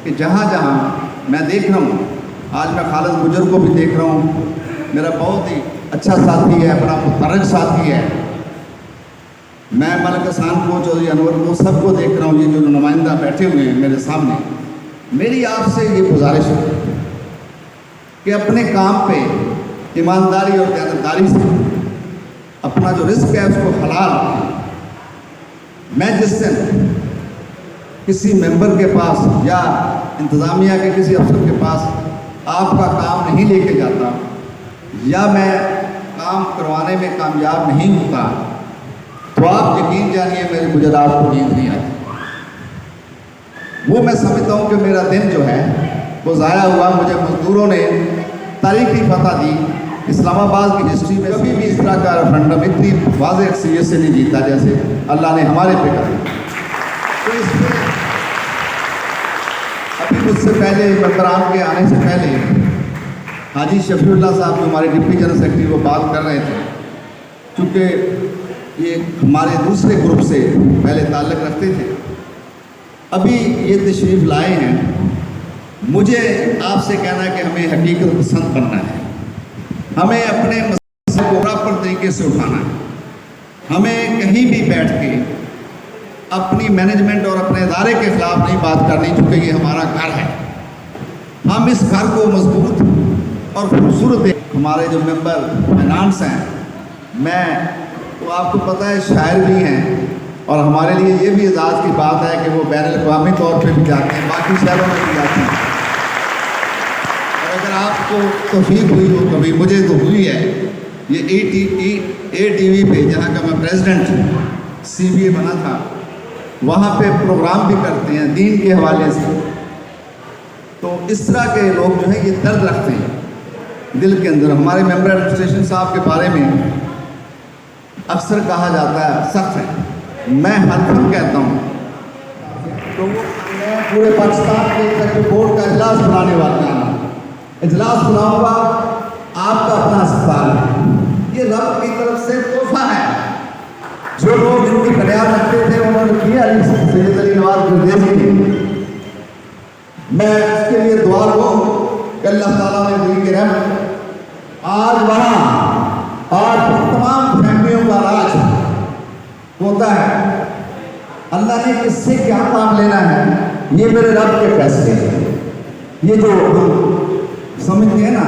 कि जहाँ जहाँ मैं देख रहा हूँ, आज मैं खालिद गुजर को भी देख रहा हूँ, मेरा बहुत ही अच्छा साथी है, बड़ा मुतरक साथी है। मैं मलिक हसन को, चौधरी अनवर को, सबको देख रहा हूँ, ये जो नुमाइंदा बैठे हुए हैं मेरे सामने। मेरी आपसे ये गुजारिश है कि अपने काम पे ईमानदारी और दयानतदारी से अपना जो रिस्क है उसको हलाल रखें। मैं जिस दिन किसी मेंबर के पास या इंतज़ामिया के किसी अफसर के पास आपका काम नहीं लेके जाता या मैं काम करवाने में कामयाब नहीं होता, तो आप यकीन जानिए मुझे रात को नींद नहीं आती। वो मैं समझता हूँ कि मेरा दिन जो है वो ज़ाया हुआ। मुझे मजदूरों ने तारीखी फतह दी। इस्लामाबाद की हिस्ट्री में कभी भी इस तरह का रेफरेंडम इतनी वाज़ेह अक्सरियत से नहीं जीता जैसे अल्लाह ने हमारे पे कहा। तो इसमें अभी मुझसे पहले मेंबरान के आने से पहले हाजी शफीउल्लाह साहब जो हमारे डिप्टी जनरल सेक्रेटरी वो बात कर रहे थे, चूँकि ये हमारे दूसरे ग्रुप से पहले ताल्लुक़ रखते थे, अभी ये तशरीफ़ लाए हैं। मुझे आपसे कहना है कि हमें हकीकत पसंद बनना है, हमें अपने मसले को प्रॉपर तरीके से उठाना है, हमें कहीं भी बैठ के अपनी मैनेजमेंट और अपने इदारे के ख़िलाफ़ नहीं बात करनी, क्योंकि ये हमारा घर है। हम इस घर को मजबूत और खूबसूरत, हमारे जो मेंबर फाइनेंस हैं, मैं तो आपको पता है शायर भी हैं, और हमारे लिए ये भी एजाज़ की बात है कि वो बैनुल-अक़वामी तौर पे भी जाते हैं, बाकी शहरों में भी जाते हैं। और अगर आपको तौफीक हुई हो कभी, मुझे तो हुई है, ये ATV पे जहाँ का मैं प्रेसिडेंट CBA बना था, वहाँ पे प्रोग्राम भी करते हैं दीन के हवाले से। तो इस तरह के लोग जो हैं ये दर्द रखते हैं दिल के अंदर। हमारे मेंबर एडमिनिस्ट्रेशन साहब के बारे में अक्सर कहा जाता है सख्त है, मैं हरदम कहता हूँ। तो मैं पूरे पाकिस्तान के एक बोर्ड का इजलास बुलाने वाला हूँ, इजलास बुलाऊँगा, आपका अपना अस्पताल है, ये रब की तरफ से तोहफा है। जो लोग इनकी बुनियाद रखते थे उन्होंने किया सैयद अली नवाज गुरदेजी ने, मैं उसके लिए दुआ करूँ कि अल्लाह ताला ने दिल के रहमत आज वहाँ और तमाम फैमिलियों का राज होता है। अल्लाह ने किससे क्या काम लेना है, ये मेरे रब के फैसले हैं। ये जो हम समझते हैं ना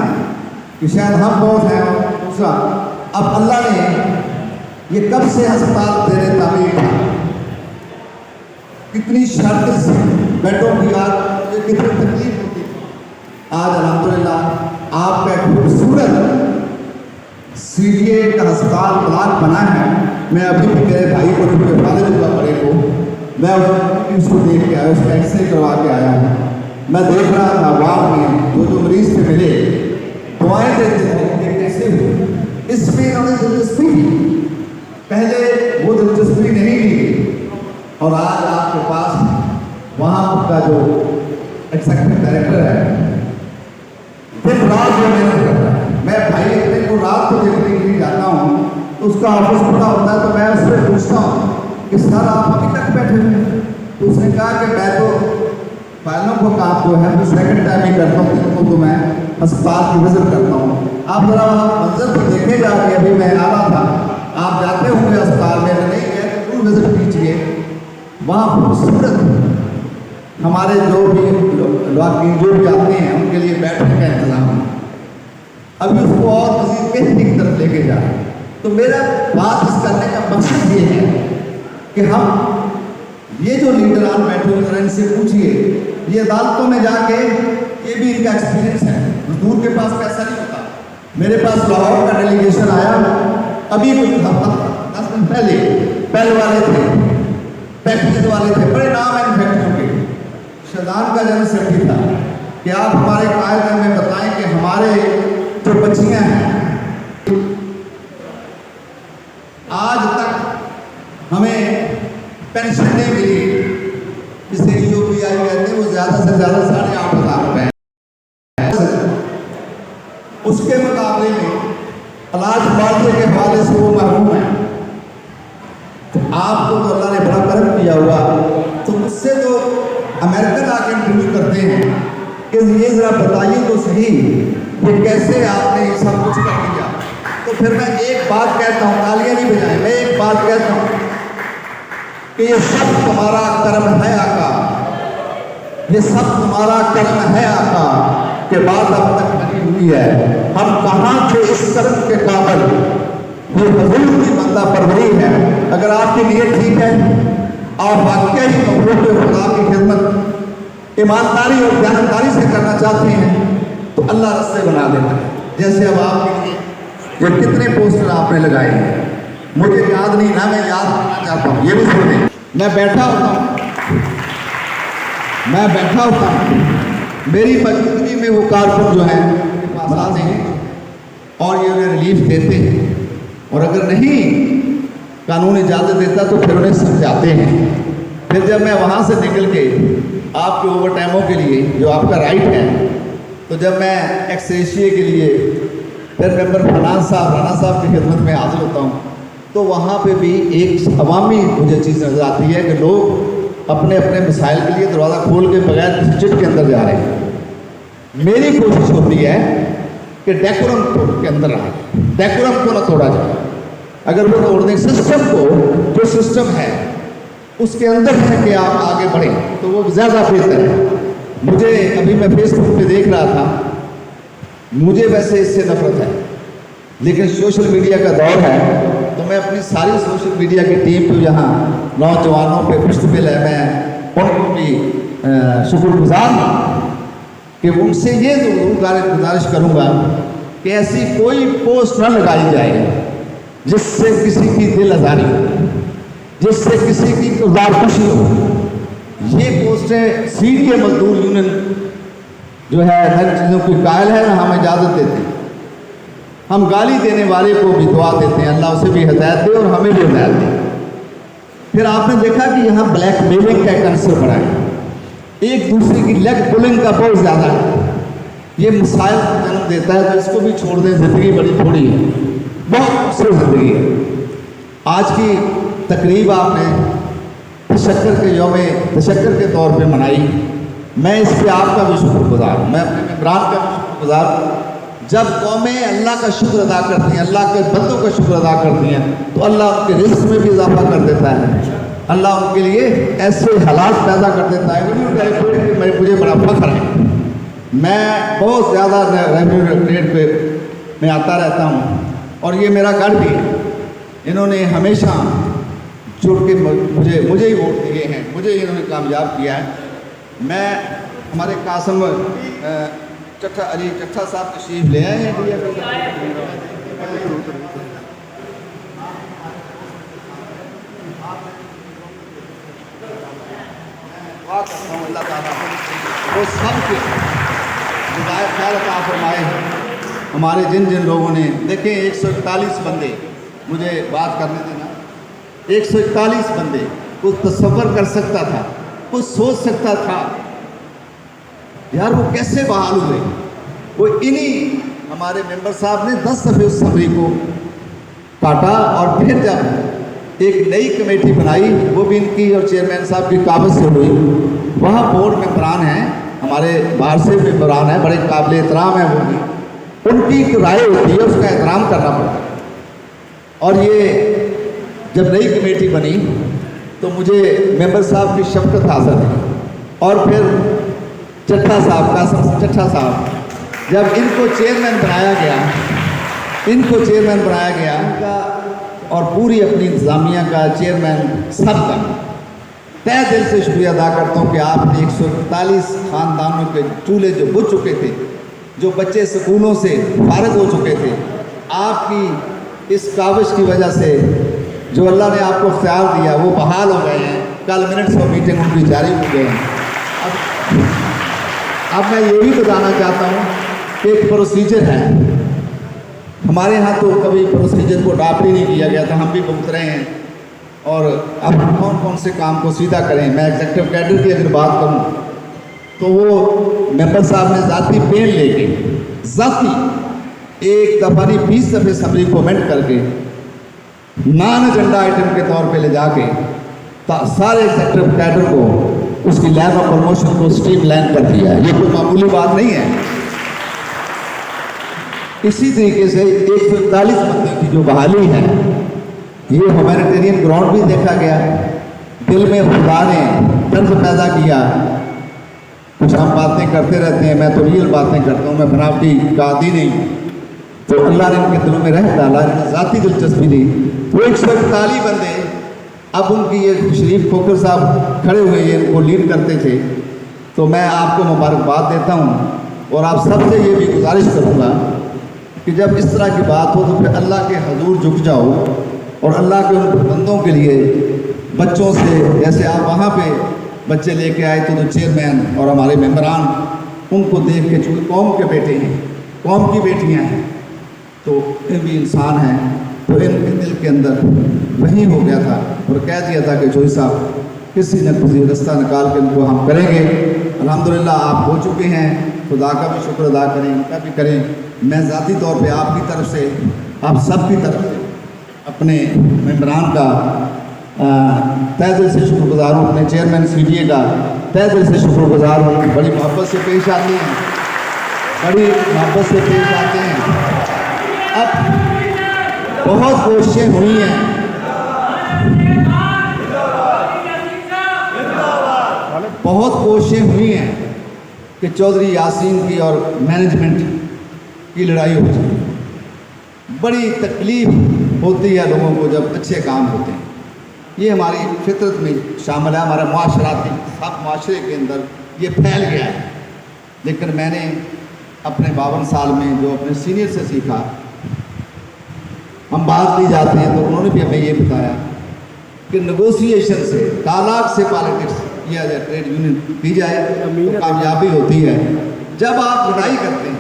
कि शायद हम बहुत हैं, दूसरा अब अल्लाह ने ये कब से अस्पताल दे रहे तामीर था, कितनी शर्त से बेटों की आज कितनी तकलीफ होती थी। आज अल्हम्दुलिल्लाह आपका खूबसूरत CBA का अस्पताल ब्लॉक बना है। मैं अभी भी मेरे भाई को उनके वालिद हुआ बड़े को मैं उसको देख के आया, उसका एक्सरे करवा के आया हूँ। मैं देख रहा था वार्ड में जो मरीज से मिले दुआएं देते थे कैसे हुए, इसमें उन्होंने दिलचस्पी ली, पहले वो दिलचस्पी नहीं ली, और आज आपके पास वहाँ का जो एग्जीक्यूटिव डायरेक्टर है दिन रात जो मेहनत करता है। मैं भाई अपने को रात को देखने के लिए जाता हूँ तो उसका ऑफिस खुला होता है, तो मैं उससे पूछता हूँ कि सर आप अभी तक बैठे हुए? तो उसने कहा कि मैं तो फाइलों को काम जो है वो सेकंड टाइम ही करता हूँ, दिन को तो मैं अस्पताल की विजिट करता हूँ। आप जरा मंजर तो देखे जा रहे, अभी मैं आ रहा था, आप जाते होंगे अस्पताल में, नहीं गए तो जरूर विजिट कीजिए। वहाँ खूबसूरत हमारे जो भी आते हैं उनके लिए बैठने का इंतजाम है। अभी उसको और मज़ीद बेहतरीन की तरफ लेके जा रहे हैं। तो मेरा बात इस करने का मकसद ये है कि हम ये जो लीडरान बैठे हुए हैं इनसे पूछिए, ये अदालतों में जाके ये भी इनका एक्सपीरियंस है। मजदूर के पास पैसा नहीं होता। मेरे पास लाहौर का डेलीगेशन आया अभी कुछ 10 दिन पहले, पहल वाले थे, फैक्ट्रीज वाले थे, बड़े नाम है इन फैक्ट्रियों के। शहजान का जनरल सेक्रेटरी था कि आप हमारे कायदे में बताएं कि हमारे जो बच्चियाँ हैं आज तक हमें पेंशन नहीं मिली, जिसे UPI कहते हैं, वो ज़्यादा से ज़्यादा 8,500 रुपये। उसके मुकाबले में इलाज मुआवजे के हवाले से वो महरूम है। तो आपको तो अल्लाह ने बड़ा करम किया हुआ, तो उससे तो अमेरिकन आके इंटरव्यू करते हैं कि ये ज़रा बताइए तो सही कि कैसे आपने ये सब कुछ कर दिया। तो फिर मैं एक बात कहता हूँ, तालियां नहीं बजाएं, मैं एक बात कहता हूँ कि ये सब तुम्हारा कर्म है आका, ये सब तुम्हारा कर्म है आका के बाद अब तक बनी हुई है। हम कहाँ थे इस कर्म के काबिल, ये हजूर की बंदा परवरी है। अगर आपकी नीयत ठीक है, आप वाकई ही मखलूक खुदा की खिदमत ईमानदारी और ध्यानदारी से करना चाहते हैं तो अल्लाह रास्ते बना देता है। जैसे अब आपके लिए ये कितने पोस्टर आपने लगाए हैं, मुझे याद नहीं ना, मैं याद करना चाहता हूँ, ये भी सुने। मैं बैठा होता हूँ, मेरी मौजूदगी में वो कारकुन जो है बनाते हैं और ये उन्हें रिलीफ देते हैं। और अगर नहीं कानून इजाज़त देता तो फिर उन्हें समझाते हैं। फिर जब मैं वहाँ से निकल के आपके ओवर टाइमों के लिए जो आपका राइट है, तो जब मैं एक्सेशिए के लिए फिर मेंबर फलान साहब राना साहब की खिदमत में हाजिर होता हूँ, तो वहाँ पे भी एक अवामी मुझे चीज़ नज़र आती है कि लोग अपने अपने मिसाइल के लिए दरवाज़ा खोल के बगैर किसी चिट के अंदर जा रहे हैं। मेरी कोशिश होती है कि डेकोरम के अंदर रहा, डेकोरम को ना तोड़ा जाए। अगर वो तोड़ने सिस्टम को, जो सिस्टम है उसके अंदर है कि आप आगे बढ़ें, तो वो ज़्यादा बेहतर है। मुझे अभी मैं फेसबुक पे देख रहा था, मुझे वैसे इससे नफरत है, लेकिन सोशल मीडिया का दौर है, तो मैं अपनी सारी सोशल मीडिया की टीम को यहाँ नौजवानों पे मुश्तमिल है, मैं उनको भी शुक्रगुजार हूँ कि उनसे ये गुजारिश करूँगा कि ऐसी कोई पोस्ट न लगाई जाए जिससे किसी की दिल आज़ारी हो, जिससे किसी की किरदार खुशी हो। ये पोस्टें सीडीए मजदूर यूनियन जो है हर चीज़ों की कायल है ना, हम इजाज़त देते हैं। हम गाली देने वाले को भी दुआ देते हैं, अल्लाह उसे भी हिदायत दे और हमें भी हिदायत दे। फिर आपने देखा कि यहाँ ब्लैकमेलिंग का कंसर बढ़ा है, एक दूसरे की लेग पुलिंग का बहुत ज़्यादा है। ये मिसाइल जन्म देता है, तो इसको भी छोड़ दें, ज़िंदगी बड़ी थोड़ी है, बहुत खूबसूरत ज़िंदगी है। आज की तकरीब आपने तशक्कर के यौम तशक्कर के तौर पे मनाई, मैं इस पर आपका भी शुक्रगुजार हूँ, मैं अपने मेंबरान का भी शुक्रगुजार हूँ। जब कौमें अल्लाह का शुक्र अदा करती हैं, अल्लाह के बंदों का शुक्र अदा करती हैं, तो अल्लाह उनके रिज़्क़ में भी इजाफा कर देता है, अल्लाह उनके लिए ऐसे हालात पैदा कर देता है। मुझे बड़ा फख्र है, मैं बहुत ज़्यादा रेवेन्यू रेट पे मैं आता रहता हूँ, और ये मेरा घर भी है। इन्होंने हमेशा जुड़ के मुझे ही वोट दिए हैं, मुझे इन्होंने कामयाब किया है। मैं हमारे कासम चट्ठा अली चट्ठा साहब तशरीफ ले आए हैं, दुआ करता हूँ अल्लाह ताला वो सब के हिदायत ख्याल अता फरमाए। हमारे जिन जिन लोगों ने देखें 141 बंदे, मुझे बात करने देना, 141 बंदे, कुछ तसव्वुर कर सकता था, कुछ सोच सकता था यार वो कैसे बहाल हुए? वो इन्हीं हमारे मेंबर साहब ने 10 दफ़े उस समरी को काटा, और फिर जब एक नई कमेटी बनाई, वो भी इनकी और चेयरमैन साहब की काबज़ से हुई। वहाँ बोर्ड मेंबरान हैं, हमारे बाहर से मेंबरान हैं, बड़े काबिल एहतराम हैं, वो भी उनकी एक राय होती है, उसका एहतराम करना पड़ता है। और ये जब नई कमेटी बनी तो मुझे मेंबर साहब की शफ़क़त हासिल है, और फिर चट्ठा साहब कासम चट्ठा साहब, जब इनको चेयरमैन बनाया गया, इनका और पूरी अपनी इंतज़ामिया का, चेयरमैन सबका तहे दिल से शुक्रिया अदा करता हूँ कि आपने 141 ख़ानदानों के चूल्हे जो बुझ चुके थे, जो बच्चे स्कूलों से फारिग हो चुके थे, आपकी इस काविश की वजह से जो अल्लाह ने आपको इख्तियार दिया वो बहाल हो गए हैं। कल मिनट्स ऑफ मीटिंग उनकी जारी हो गए हैं। अब मैं ये भी बताना चाहता हूँ कि एक प्रोसीजर है हमारे यहाँ, तो कभी प्रोसीजर को अडॉप्ट ही नहीं किया गया था, हम भी भुगत रहे हैं। और अब कौन कौन से काम को सीधा करें, मैं एग्जीक्यूटिव कैडर की अगर बात करूँ तो वो मेंबर साहब ने ज़ाती पेन लेके, ज़ाती एक दफ़ा नहीं 20 दफ़े समरी को अमेंड करके नॉन एजेंडा आइटम के तौर पे ले जाके सारे एग्जीक्यूटिव कैडर को उसकी लैब ऑफ प्रमोशन को स्ट्रीमलाइन कर दिया है। ये कोई मामूली बात नहीं है। इसी तरीके से 141 बंदे की जो बहाली है, ये ह्यूमैनिटेरियन ग्राउंड भी देखा गया, दिल में खुदा ने तर्ज पैदा किया। कुछ हम बातें करते रहते हैं, मैं तो रियल बातें करता हूँ, मैं बनावटी का आदी नहीं हूँ, तो अल्लाह ने उनके दिलों में रह डाला, ज़ाती दिलचस्पी दी। वो 141 बंदे, अब उनकी ये शरीफ खोखर साहब खड़े हुए ये इनको लीड करते थे, तो मैं आपको मुबारकबाद देता हूँ और आप सबसे ये भी गुजारिश करूँगा कि जब इस तरह की बात हो तो फिर अल्लाह के हजूर झुक जाओ और अल्लाह के उन बंदों के लिए बच्चों से, जैसे आप वहाँ पे बच्चे लेके आए थे तो चेयरमैन और हमारे मेंबरान, उनको देख के, चूँकि कौम के बेटे हैं, कौम की बेटियाँ हैं, तो ये भी इंसान हैं, तो इनके दिल के अंदर वही हो गया था और कह दिया था कि जोई साहब किसी न किसी रास्ता निकाल के इनको हम करेंगे। अल्हम्दुलिल्लाह आप हो चुके हैं, खुदा का भी शुक्र अदा करें, इनका भी करें। मैं ज़ाती तौर पे आपकी तरफ से, आप सब की तरफ से अपने मेम्बरान का तहे दिल से शुक्रगुजार हूँ, अपने चेयरमैन CBA का तहे दिल से शुक्रगुजार हूँ। बड़ी मोहब्बत से पेश आते हैं, बड़ी मोहब्बत से पेश आते हैं। अब बहुत कोशिशें हुई हैं, बहुत कोशिशें हुई हैं कि चौधरी यासीन की और मैनेजमेंट की लड़ाई हो जाए। बड़ी तकलीफ होती है लोगों को जब अच्छे काम होते हैं, ये हमारी फितरत में शामिल है, हमारा माशराती सब माशरे के अंदर ये फैल गया है। लेकिन मैंने अपने 52 साल में जो अपने सीनियर से सीखा, हम बात ली जाते हैं तो उन्होंने भी हमें ये बताया कि नेगोशिएशन से, तालाक से पॉलिटिक्स किया जाए, ट्रेड यूनियन की जाए तो कामयाबी होती है। जब आप लड़ाई करते हैं,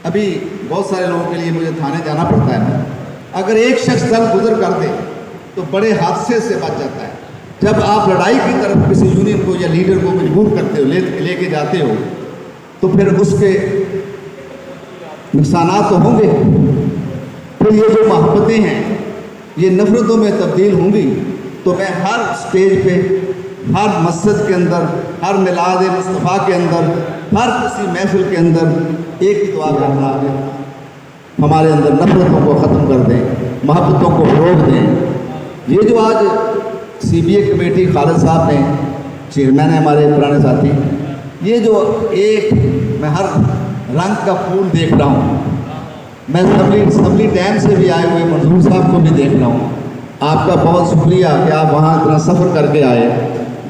अभी बहुत सारे लोगों के लिए मुझे थाने जाना पड़ता है, अगर एक शख्स दल गुजर कर दे तो बड़े हादसे से बच जाता है। जब आप लड़ाई की तरफ किसी यूनियन को या लीडर को मजबूर करते हो, लेके जाते हो, तो फिर उसके नुकसानात तो होंगे। फिर ये जो मोहब्बतें हैं ये नफ़रतों में तब्दील होंगी। तो मैं हर स्टेज पे, हर मस्जिद के अंदर, हर मिलाद मुस्तफ़ा के अंदर, हर किसी महफिल के अंदर एक ही दुआ करना है, हमारे अंदर नफ़रतों को ख़त्म कर दें, मोहब्बतों को फ़रोग़ दें। ये जो आज CBA कमेटी खालिद साहब ने, चेयरमैन है हमारे पुराने साथी, ये जो एक मैं हर रंग का फूल देख रहा हूँ, मैं सबली डैम से भी आए हुए मंजूर साहब को भी देख रहा हूँ। आपका बहुत शुक्रिया कि आप वहाँ इतना सफ़र करके आए।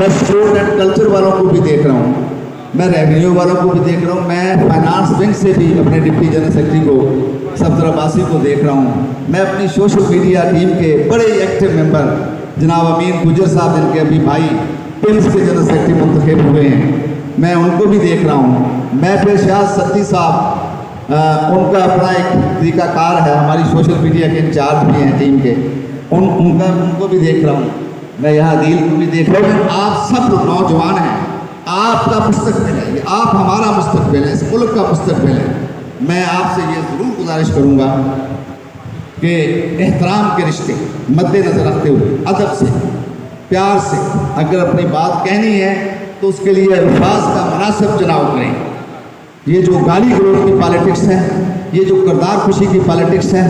मैं स्पोर्ट एंड कल्चर वालों को भी देख रहा हूँ, मैं रेवेन्यू वालों को भी देख रहा हूँ, मैं फाइनेंस विंग से भी अपने डिप्टी जनरल सेक्रेटरी को, सफदर अब्बासी को देख रहा हूँ। मैं अपनी सोशल मीडिया टीम के बड़े एक्टिव मेंबर जनाब अमीन गुजर साहब, जिनके अभी भाई टिम्स के जनरल सेक्रेटरी मुंतखब हुए हैं, मैं उनको भी देख रहा हूँ। मैं फिर शाह सत्ती साहब, उनका अपना एक तरीकाकार है, हमारी सोशल मीडिया के इंचार्ज भी हैं टीम के, उनको भी देख रहा हूँ। मैं यहाँ दिल को भी देख रहा हूँ। आप सब नौजवान हैं, आपका मुस्तकबिल है, आप हमारा मुस्तकबिल है, इस मुल्क का मुस्तकबिल है। मैं आपसे ये ज़रूर गुजारिश करूँगा कि एहतराम के रिश्ते मद्देनज़र रखते हुए, अदब से, प्यार से अगर अपनी बात कहनी है तो उसके लिए अल्फाज का मुनासिब चुनाव करें। ये जो गाली गलौज की पॉलिटिक्स है, ये जो किरदार खुशी की पॉलिटिक्स है,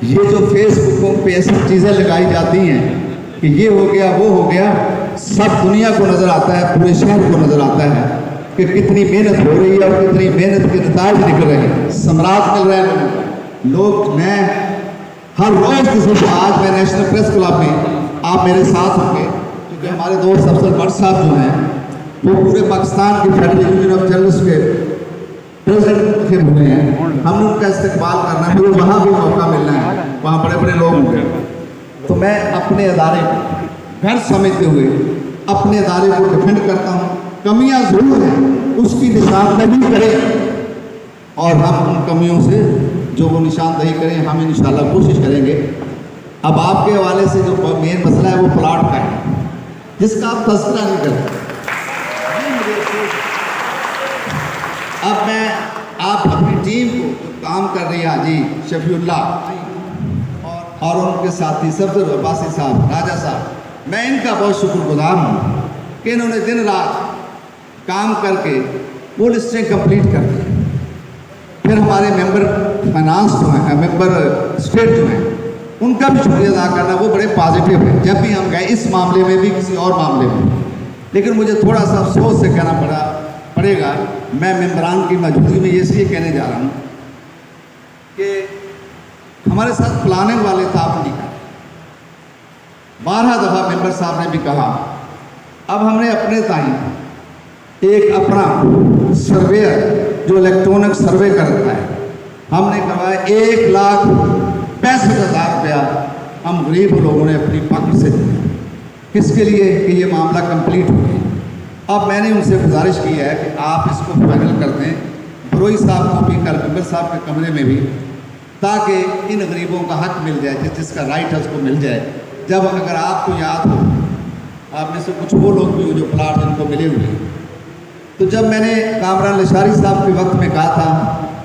ये जो फेसबुकों पे ऐसी चीज़ें लगाई जाती हैं कि ये हो गया वो हो गया, सब दुनिया को नज़र आता है, पूरे शहर को नज़र आता है कि कितनी मेहनत हो रही है और कितनी मेहनत के नताज निकल रहे हैं, सम्राट मिल रहे हैं लोग। मैं हर रोज़ किसी को, आज मैं नेशनल प्रेस क्लब में, आप मेरे साथ होंगे क्योंकि हमारे दोस्त अफसर भट्ट साहब जो हैं वो पूरे पाकिस्तान की फेडरल यूनियन ऑफ जर्नलिस्ट के प्रेसिडेंट के हुए हैं, हमने उनका इस्तेमाल करना है, मुझे वहाँ भी मौका मिलना है, वहाँ बड़े बड़े लोग होंगे। तो मैं अपने अदारे को घर समझते हुए अपने अदारे को डिफेंड करता हूँ। कमियाँ ज़रूर हैं, उसकी निशानदही करें और हम उन कमियों से जो वो निशानदही करें, हम इंशाल्लाह कोशिश करेंगे। अब आपके हवाले से जो मेन मसला है वो प्लाट का है, जिसका आप तस्करा नहीं करते। अब मैं आप अपनी टीम को जो काम कर रही है हाजी शफीउल्लाह और उनके साथी सफदर अब्बासी साहब, राजा साहब, मैं इनका बहुत शुक्रगुजार हूँ कि इन्होंने दिन रात काम करके वो लिस्टें कंप्लीट कर दी। फिर हमारे मेंबर फाइनेंस जो हैं, मेंबर स्टेट जो हैं, उनका भी शुक्रिया अदा करना, वो बड़े पॉजिटिव हैं जब भी हम गए, इस मामले में भी किसी और मामले में। लेकिन मुझे थोड़ा सा अफसोस से कहना पड़ेगा, मैं मेंबरान की मौजूदगी में ये इसलिए कहने जा रहा हूँ कि हमारे साथ प्लानिंग वाले ताब नहीं कर, 12 दफ़ा मेंबर साहब ने भी कहा। अब हमने अपने ताई एक अपना सर्वेयर जो इलेक्ट्रॉनिक सर्वे करता है, हमने कहा 1,65,000 रुपया हम गरीब लोगों ने अपनी पॉकेट से दिया, किसके लिए कि ये मामला कंप्लीट हो गया। अब मैंने उनसे गुजारिश की है कि आप इसको फाइनल कर दें। बरोई साहब को भी कल मेंबर साहब के कमरे में भी ताकि इन गरीबों का हक मिल जाए, जिसका राइट है उसको मिल जाए। जब अगर आपको याद हो, आप में से कुछ वो लोग भी हो जो प्लाट जिनको मिले हुए, तो जब मैंने कामरान लशारी साहब के वक्त में कहा था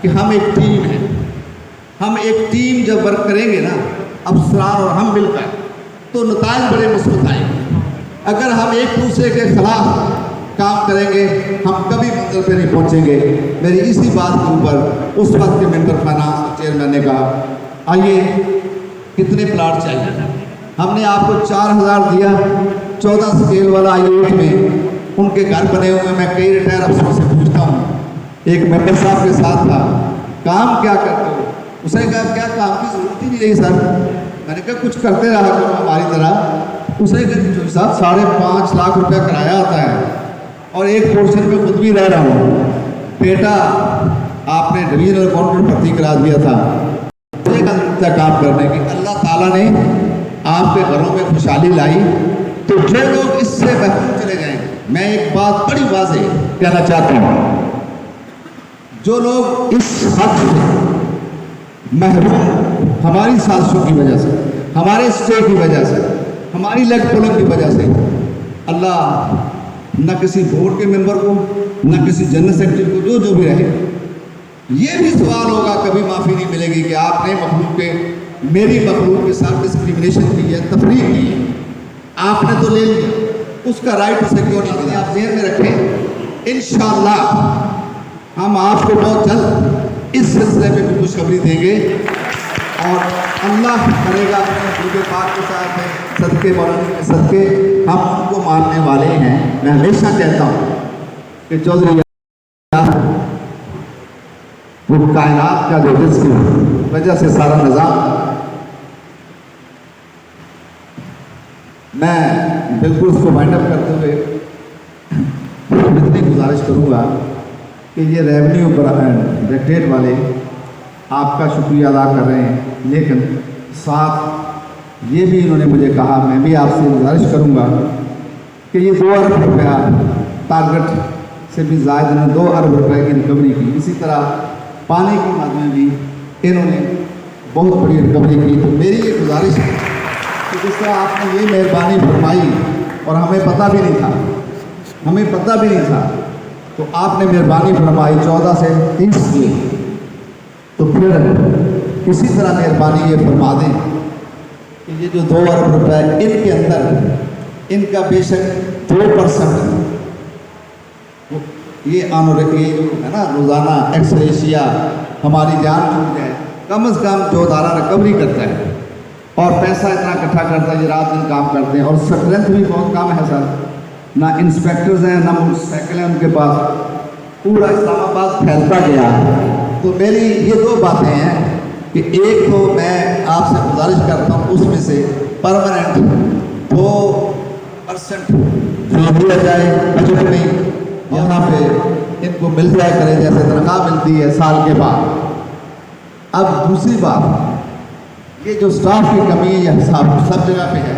कि हम एक टीम है, हम एक टीम जब वर्क करेंगे ना, अफसरान और हम मिलकर, तो नताइज बड़े मुस्बत आएंगे। अगर हम एक दूसरे के खिलाफ काम करेंगे हम कभी मंजिल पे नहीं पहुंचेंगे। मेरी इसी बात के ऊपर उस वक्त के मेंबर फाइनेंस चेयरमैन ने कहा, आइए कितने प्लाट चाहिए। हमने आपको 4000 दिया, 14 स्केल वाला I8 में उनके घर बने हुए। मैं कई रिटायर अफसरों से पूछता हूँ, एक मेंबर साहब के साथ था, काम क्या करते हो? उसने कहा क्या काम की जरूरत ही नहीं रही सर। मैंने कहा कुछ करते रहा करो हमारी तरह। उसने कहा साहब 5.5 लाख रुपया किराया आता है और एक पोर्शन में खुद भी रह रहा हूँ। बेटा आपने डिवीजनल काउंटर भर्ती करा दिया था, काम करने की अल्लाह ताला ने आपके घरों में खुशहाली लाई, तो जो लोग इससे महफूज चले जाएंगे। मैं एक बात बड़ी वाज़ेह कहना चाहता हूँ, जो लोग इस हद से महरूम हमारी साजिशों की वजह से, हमारे स्टे की वजह से, हमारी लेग पुलिंग की वजह से, अल्लाह न किसी बोर्ड के मेंबर को, न किसी जनरल सेक्रेटरी को, जो भी रहे, ये भी सवाल होगा, कभी माफ़ी नहीं मिलेगी कि आपने मखलूक के, मेरी मखलूक के साथ डिस्क्रिमिनेशन की है, तफरीक की है, आपने तो ले लिया, उसका राइट उसे क्यों नहीं मिला। आप ज़हन में रखें, इंशाअल्लाह हम आपको बहुत जल्द इस सिलसिले में भी खुशखबरी देंगे और अल्लाह करेगा अपने खुद पाक के साथ सदके मौलाना के सदके हम उनको मानने वाले हैं। मैं हमेशा कहता हूँ कि चौधरी वो कायनात का जो जिसकी वजह से सारा निज़ाम, मैं बिल्कुल उसको वाइंड अप करते हुए इतनी गुजारिश करूँगा कि ये रेवेन्यू डायरेक्टरेट वाले आपका शुक्रिया अदा कर रहे हैं, लेकिन साथ ये भी इन्होंने मुझे कहा, मैं भी आपसे गुजारिश करूँगा कि ये 2 अरब रुपया टारगेट से भी ज़्यादा इन्होंने 2 अरब रुपये की रिकवरी की। इसी तरह पानी के माध्यम भी इन्होंने बहुत बड़ी रिकवरी की। तो मेरी ये गुजारिश है कि जिस तरह आपने ये मेहरबानी फरमाई और हमें पता भी नहीं था, हमें पता भी नहीं था, तो आपने मेहरबानी फरमाई 14 से 30 की, तो फिर इसी तरह मेहरबानी ये फरमा दें कि ये जो 2 अरब रुपये इनके अंदर इनका बेशक 2% ये ये जो है ना रोज़ाना एक्सरेशिया हमारी जान छूट जाए, कम से कम जो अदारा रिकवरी करता है और पैसा इतना इकट्ठा करता है, ये रात दिन काम करते हैं और स्ट्रेंथ भी बहुत कम है सर, ना इंस्पेक्टर्स हैं ना मोटरसाइकिल हैं उनके पास, पूरा इस्लामाबाद फैलता गया। तो मेरी ये 2 बातें हैं कि एक तो मैं आपसे गुजारिश करता हूँ उसमें से परमानेंट 2% जो दिया जाए बजट में, यहाँ पे इनको मिल जाए करे जैसे तनख्वाह मिलती है साल के बाद। अब दूसरी बात, ये जो स्टाफ की कमी है यह सब जगह पे है,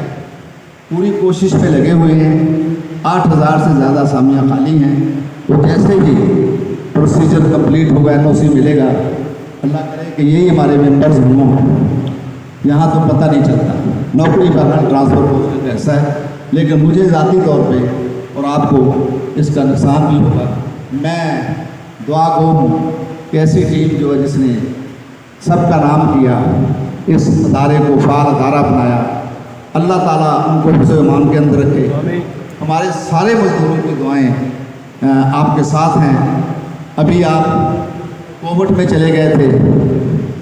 पूरी कोशिश में लगे हुए हैं। 8000 से ज़्यादा असामियाँ खाली हैं, तो जैसे ही प्रोसीजर कंप्लीट होगा, NOC मिलेगा, अल्लाह करे कि यही हमारे मेंबर्स हों। यहाँ तो पता नहीं चलता, नौकरी का ट्रांसफ़र प्रोसेस ऐसा है, लेकिन मुझे ज़ाती तौर पे और आपको इसका नुकसान भी होगा। मैं दुआ गो हूँ कि ऐसी टीम जो है जिसने सबका नाम किया, इस अदारे को फ़ाल अदारा बनाया, अल्लाह ताला उनको हिफ्ज़ ईमान के अंदर रखे। हमारे सारे मजदूरों की दुआएं आपके साथ हैं। अभी आप कोविड में चले गए थे,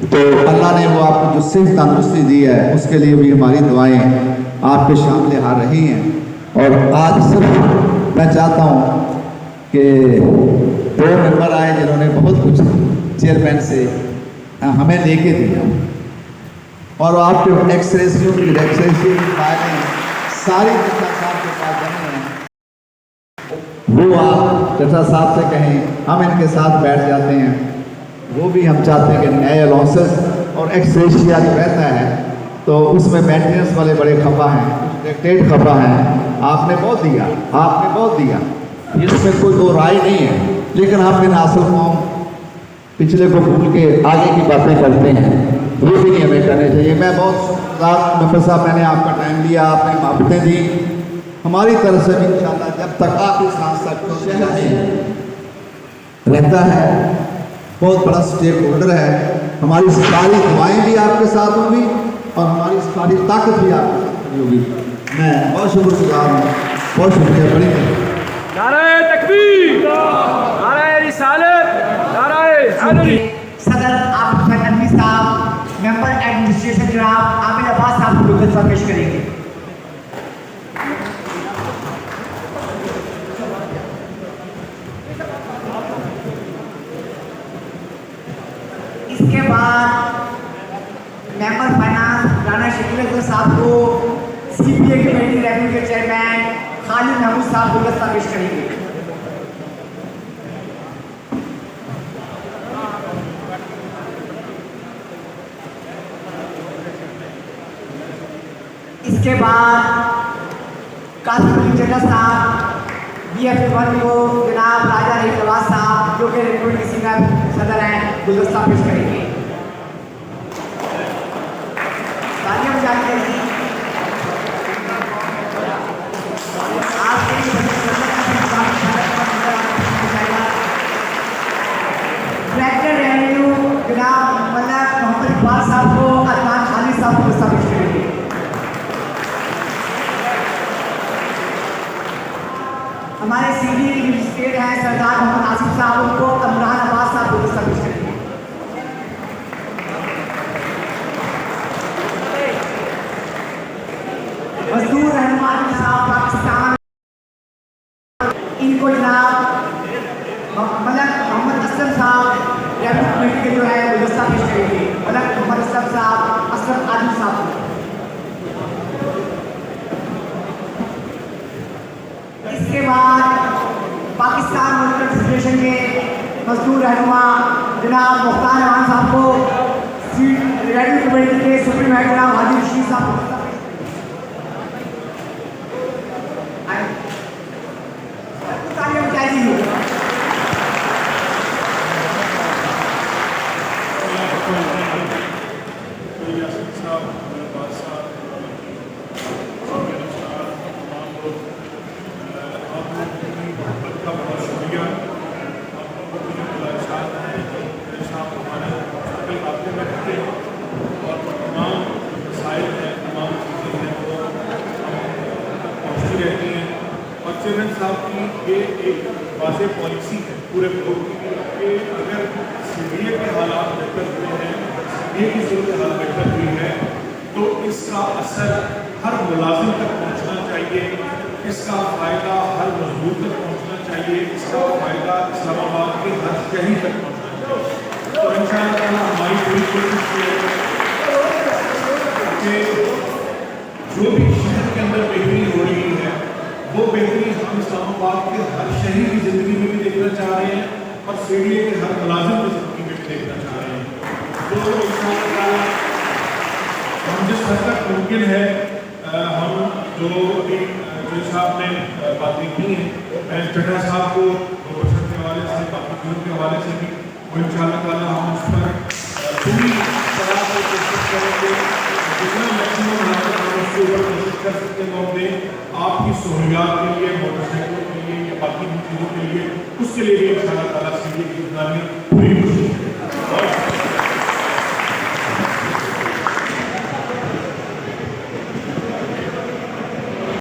तो अल्लाह ने वो आपको जो सेहत तंदुरुस्ती दी है उसके लिए भी हमारी दुआएं आपके शामिल आ रही हैं। और आज सिर्फ मैं चाहता हूँ कि 2 मेंबर आए जिन्होंने बहुत कुछ चेयरमैन से हमें लेके दिया, और आपके एक्सरेसियों की फाइलें सारी चट्टा साहब के पास जमे हैं, वो आप चट्टा साहब से कहें, हम इनके साथ बैठ जाते हैं। वो भी हम चाहते हैं कि नए अलाउंसेस और एक्सरेशिया जो रहता है तो उसमें मेंटेनेंस वाले बड़े खफा हैं, डायरेक्टरेट खफा हैं। आपने बहुत दिया, आपने बहुत दिया, इसमें कोई 2 राय नहीं है, लेकिन हम इन हासिल कौम पिछले को भूल के आगे की बातें करते हैं। ये भी नहीं हमें करने चाहिए। मैं बहुत मेंबर साहब, मैंने आपका टाइम लिया, आपने मोहब्बतें दी, हमारी तरफ से भी इंशाल्लाह जब तक आखिरी सांस तक रहता है, बहुत बड़ा स्टेक होल्डर है, हमारी सारी दुआएं भी आपके साथ होंगी और हमारी सारी ताकत भी आपके साथ होगी। मैं बहुत शुक्रगुजार हूँ, बहुत शुक्रिया। बड़ी नाराए तकबीर, नाराए रिसालत, नाराए हैदरी। सदर आबिद नकवी साहब, मेंबर एडमिनिस्ट्रेशन जनाब आबिद अब्बास साहब को गुलदस्ता पेश करेंगे। इसके बाद मेंबर फाइनेंस राना शकील अख्तर साहब को CPA कमेटी रेवेन्यू के चेयरमैन खालिद महमूद साहब गुलदस्ता पेश करेंगे। इसके बाद कासिम अली जन्नत साहब BF1 को जनाब राजा रहीम नवाज साहब जो कि रिक्रूट के सीनियर सदर हैं गुलदस्ता पेश करेंगे। तालियां बजाते हैं। डायरेक्टर रेवेन्यू जनाब मल्लाक मोहम्मद इकबाल साहब को अदनान खालिद साहब को गुलदस्ता पेश करेंगे। हमारे सीडी मजिस्ट्रेट हैं सरदार मोहम्मद आसिफ साहब, उनको अमरान अब्बास साहब को गुलदस्ता पेश करेंगे। मजदूर रहमान साहब पाकिस्तान, इनको जनाब मलक मोहम्मद असलम साहब रेवेन्यू कमेटी के जो है गुलदस्ता पेश करेंगे। मलक मोहम्मद असलम साहब, असलम आदिल साहब। इसके बाद पाकिस्तान वर्कर फेडरेशन के मजदूर रहनुमा जनाब मुख्तार रहमान साहब को रेवेन्यू कमेटी के सुप्रीम हेड जनाब हाजी रशीद साहब को तालियां बजाइए। चेयरमैन साहब की ये एक वाज़ेह पॉलिसी है पूरे ब्लॉक की कि अगर CBA के हालात बेहतर हुए हैं, CBA की सूरत हाल बेहतर हुई है, तो इसका असर हर मुलाजिम तक पहुंचना चाहिए, इसका फ़ायदा हर मजदूर तक पहुंचना चाहिए, इसका फ़ायदा इस्लामाबाद के हर शहरी तक पहुंचना चाहिए। तो इंशाअल्लाह हमारी पूरी कोशिश ये है कि जो भी शहर के अंदर बेहतरी हो रही है वो बेहतरी हम इस्लामाबाद के हर शहरी की ज़िंदगी में भी देखना चाह रहे हैं और CBA के हर मुलाजिम की ज़िंदगी में भी देखना चाह रहे हैं। तो इंशाअल्लाह हम जिस हद तक मुमकिन है हम जो अभी जो साहब ने बातें की हैं, मैं चड्ढा साहब को प्रोफेसर के हवाले से, बाकी चीज़ों के हवाले से भी वो इंशाअल्लाह हम उस पर पूरी तरह से कोशिश करेंगे, जितना मैक्सिमम हद तक हम उसके ऊपर कोशिश कर सकते हैं वो दें आपकी सहूलियात के लिए, मोटरसाइकिलों के लिए या बाकी चीज़ों के लिए, उसके लिए भी इंशाअल्लाह ताला CBA की पूरी कोशिश